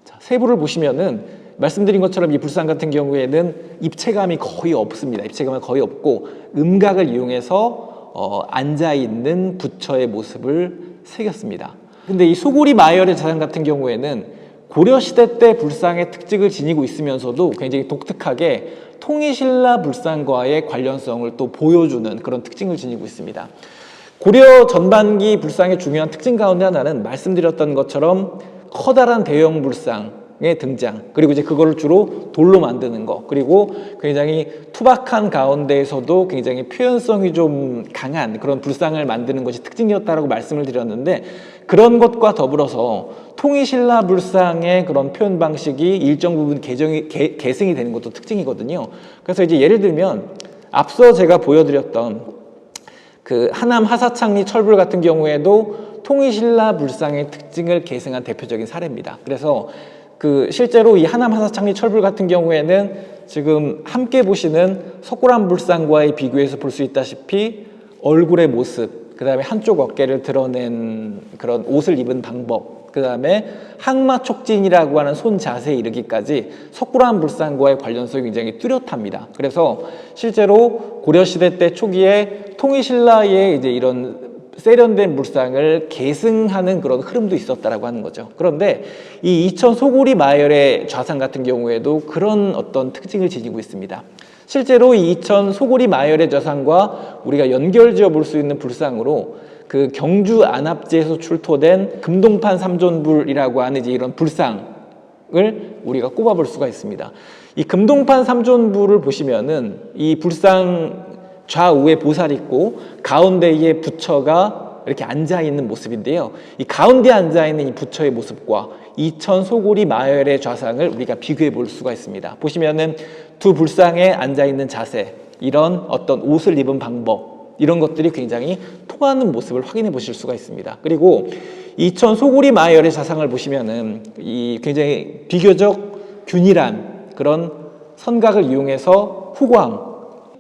자, 세부를 보시면은 말씀드린 것처럼 이 불상 같은 경우에는 입체감이 거의 없습니다. 입체감이 거의 없고 음각을 이용해서 앉아있는 부처의 모습을 새겼습니다. 근데 이 소고리 마애열의 좌상 같은 경우에는 고려시대 때 불상의 특징을 지니고 있으면서도 굉장히 독특하게 통일신라 불상과의 관련성을 또 보여주는 그런 특징을 지니고 있습니다. 고려 전반기 불상의 중요한 특징 가운데 하나는 말씀드렸던 것처럼 커다란 대형 불상의 등장, 그리고 이제 그거를 주로 돌로 만드는 거, 그리고 굉장히 투박한 가운데에서도 굉장히 표현성이 좀 강한 그런 불상을 만드는 것이 특징이었다라고 말씀을 드렸는데, 그런 것과 더불어서 통일신라 불상의 그런 표현 방식이 일정 부분 계승이 되는 것도 특징이거든요. 그래서 이제 예를 들면 앞서 제가 보여드렸던 그 하남 하사창리 철불 같은 경우에도 통일신라 불상의 특징을 계승한 대표적인 사례입니다. 그래서 그 실제로 이 하남 하사창리 철불 같은 경우에는 지금 함께 보시는 석굴암 불상과의 비교해서 볼 수 있다시피 얼굴의 모습, 그 다음에 한쪽 어깨를 드러낸 그런 옷을 입은 방법, 그 다음에 항마촉진이라고 하는 손 자세에 이르기까지 석굴암 불상과의 관련성이 굉장히 뚜렷합니다. 그래서 실제로 고려시대 때 초기에 통일신라의 이제 이런 세련된 불상을 계승하는 그런 흐름도 있었다라고 하는 거죠. 그런데 이 이천 소고리 마열의 좌상 같은 경우에도 그런 어떤 특징을 지니고 있습니다. 실제로 이 이천 소고리 마열의 좌상과 우리가 연결지어 볼 수 있는 불상으로 그 경주 안압지에서 출토된 금동판 삼존불이라고 하는 이제 이런 불상을 우리가 꼽아볼 수가 있습니다. 이 금동판 삼존불을 보시면은 이 불상 좌우에 보살이 있고 가운데에 부처가 이렇게 앉아있는 모습인데요. 이 가운데 앉아있는 이 부처의 모습과 이천 소고리 마열의 좌상을 우리가 비교해 볼 수가 있습니다. 보시면은 두 불상에 앉아있는 자세, 이런 어떤 옷을 입은 방법, 이런 것들이 굉장히 통하는 모습을 확인해 보실 수가 있습니다. 그리고 이천 소고리 마열의 좌상을 보시면은 이 굉장히 비교적 균일한 그런 선각을 이용해서 후광,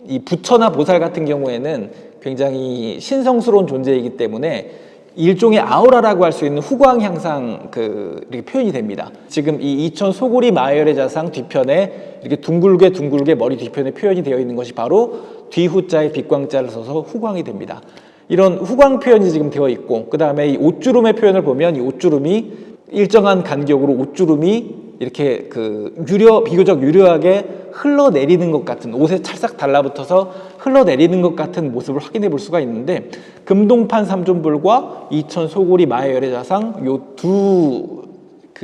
이 부처나 보살 같은 경우에는 굉장히 신성스러운 존재이기 때문에 일종의 아우라라고 할 수 있는 후광 향상 이렇게 표현이 됩니다. 지금 이 이천 소고리 마열의 좌상 뒤편에 이렇게 둥글게 머리 뒤편에 표현이 되어 있는 것이 바로 뒤후자에 빛광자를 써서 후광이 됩니다. 이런 후광 표현이 지금 되어 있고, 그 다음에 이 옷주름의 표현을 보면 이 옷주름이 일정한 간격으로 옷주름이 이렇게 비교적 유려하게 흘러내리는 것 같은, 옷에 찰싹 달라붙어서 흘러내리는 것 같은 모습을 확인해 볼 수가 있는데, 금동판 삼존불과 이천 소고리 마열의 좌상 요 두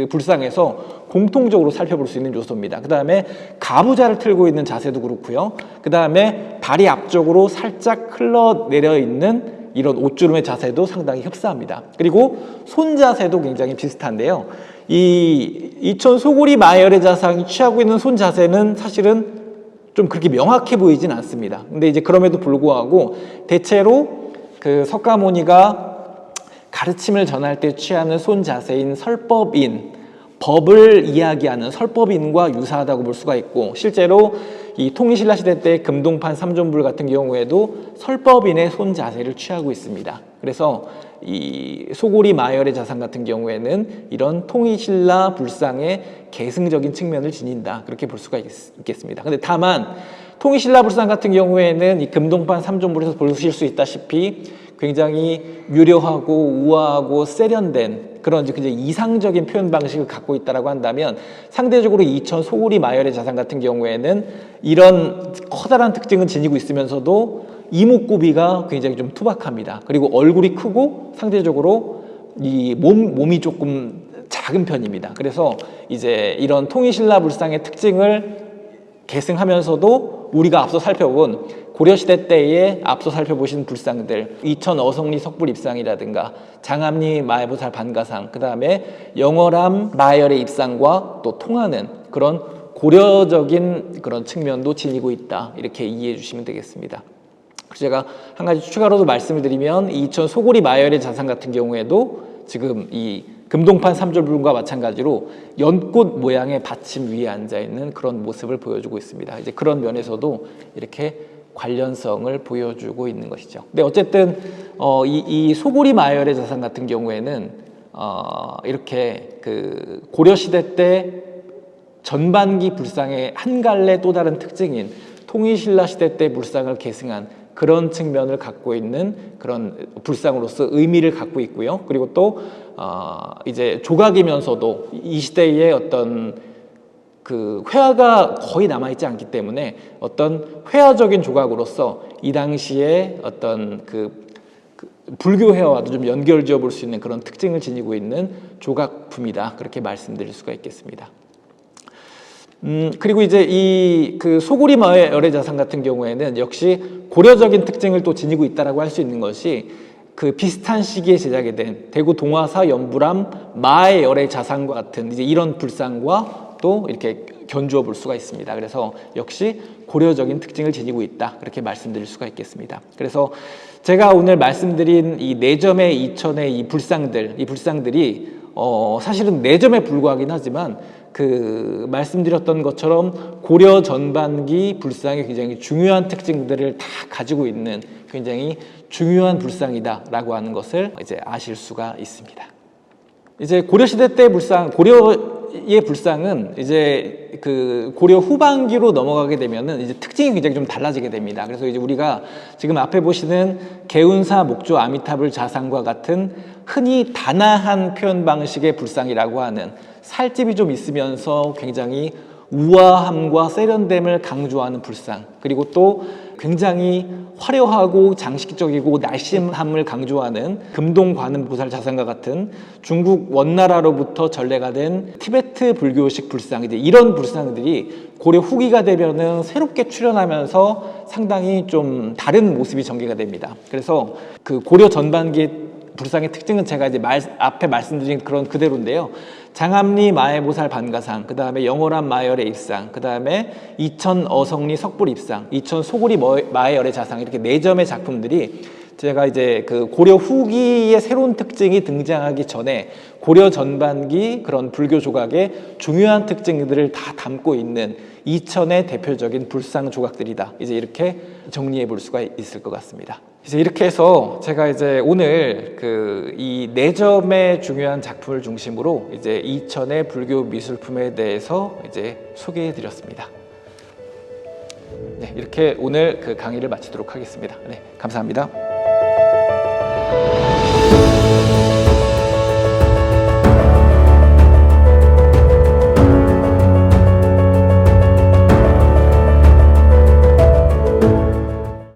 불상에서 공통적으로 살펴볼 수 있는 요소입니다. 그 다음에 가부좌를 틀고 있는 자세도 그렇고요. 그 다음에 발이 앞쪽으로 살짝 흘러내려 있는 이런 옷주름의 자세도 상당히 흡사합니다. 그리고 손 자세도 굉장히 비슷한데요. 이 이천 소고리 마열의 좌상이 취하고 있는 손 자세는 사실은 좀 그렇게 명확해 보이진 않습니다. 근데 이제 그럼에도 불구하고 대체로 그 석가모니가 가르침을 전할 때 취하는 손 자세인 설법인, 법을 이야기하는 설법인과 유사하다고 볼 수가 있고, 실제로 이 통일신라 시대 때 금동판 삼존불 같은 경우에도 설법인의 손 자세를 취하고 있습니다. 그래서 이 소고리 마열의 좌상 같은 경우에는 이런 통일신라 불상의 계승적인 측면을 지닌다, 그렇게 볼 수가 있겠습니다. 근데 다만 통일신라 불상 같은 경우에는 이 금동판 삼존불에서 보실 수 있다시피 굉장히 유려하고 우아하고 세련된 그런 굉장히 이상적인 표현 방식을 갖고 있다라고 한다면, 상대적으로 이천 소고리 마열의 좌상 같은 경우에는 이런 커다란 특징은 지니고 있으면서도 이목구비가 굉장히 좀 투박합니다. 그리고 얼굴이 크고 상대적으로 이 몸이 조금 작은 편입니다. 그래서 이제 이런 통일신라 불상의 특징을 계승하면서도 우리가 앞서 살펴본 고려시대 때에 앞서 살펴보신 불상들, 이천 어성리 석불 입상이라든가 장암리 마애보살 반가상, 그 다음에 영월암 마열의 입상과 또 통하는 그런 고려적인 그런 측면도 지니고 있다, 이렇게 이해해 주시면 되겠습니다. 그래서 제가 한 가지 추가로도 말씀을 드리면, 이천 소고리 마열의 좌상 같은 경우에도 지금 이 금동판 삼존불과 마찬가지로 연꽃 모양의 받침 위에 앉아있는 그런 모습을 보여주고 있습니다. 이제 그런 면에서도 이렇게 관련성을 보여주고 있는 것이죠. 근데 어쨌든 이 소고리 마열의 좌상 같은 경우에는 이렇게 그 고려시대 때 전반기 불상의 한 갈래 또 다른 특징인 통일신라 시대 때 불상을 계승한 그런 측면을 갖고 있는 그런 불상으로서 의미를 갖고 있고요. 그리고 또 이제 조각이면서도 이 시대의 어떤 그 회화가 거의 남아있지 않기 때문에 어떤 회화적인 조각으로서 이 당시에 어떤 그 불교 회화와도 좀 연결지어 볼 수 있는 그런 특징을 지니고 있는 조각품이다, 그렇게 말씀드릴 수가 있겠습니다. 그리고 이제 이 그 소고리 마열의 좌상 같은 경우에는 역시 고려적인 특징을 또 지니고 있다라고 할 수 있는 것이, 그 비슷한 시기에 제작이 된 대구 동화사 연불암 마의 열의 좌상과 같은 이제 이런 불상과 또 이렇게 견주어 볼 수가 있습니다. 그래서 역시 고려적인 특징을 지니고 있다, 그렇게 말씀드릴 수가 있겠습니다. 그래서 제가 오늘 말씀드린 이 4점의 이천의 이 불상들이 사실은 4점에 불과하긴 하지만 말씀드렸던 것처럼 고려 전반기 불상의 굉장히 중요한 특징들을 다 가지고 있는 굉장히 중요한 불상이다라고 하는 것을 이제 아실 수가 있습니다. 이제 고려시대 때 불상, 고려의 불상은 이제 고려 후반기로 넘어가게 되면은 이제 특징이 굉장히 좀 달라지게 됩니다. 그래서 이제 우리가 지금 앞에 보시는 개운사 목조 아미타불 자상과 같은 흔히 단아한 표현 방식의 불상이라고 하는 살집이 좀 있으면서 굉장히 우아함과 세련됨을 강조하는 불상, 그리고 또 굉장히 화려하고 장식적이고 날씬함을 강조하는 금동관음보살 자상과 같은 중국 원나라로부터 전래가 된 티베트 불교식 불상, 이제 이런 불상들이 고려 후기가 되면은 새롭게 출현하면서 상당히 좀 다른 모습이 전개가 됩니다. 그래서 고려 전반기 불상의 특징은 제가 이제 앞에 말씀드린 그런 그대로인데요. 장암리 마해보살 반가상, 그 다음에 영월암 마해열의 입상, 그 다음에 이천 어성리 석불 입상, 이천 소구리 마해열의 자상, 이렇게 4점의 작품들이 제가 이제 고려 후기의 새로운 특징이 등장하기 전에 고려 전반기 그런 불교 조각의 중요한 특징들을 다 담고 있는 이천의 대표적인 불상 조각들이다. 이제 이렇게 정리해 볼 수가 있을 것 같습니다. 이제 이렇게 해서 제가 이제 오늘 이 4점의 중요한 작품을 중심으로 이제 이천의 불교 미술품에 대해서 이제 소개해 드렸습니다. 네, 이렇게 오늘 강의를 마치도록 하겠습니다. 네, 감사합니다.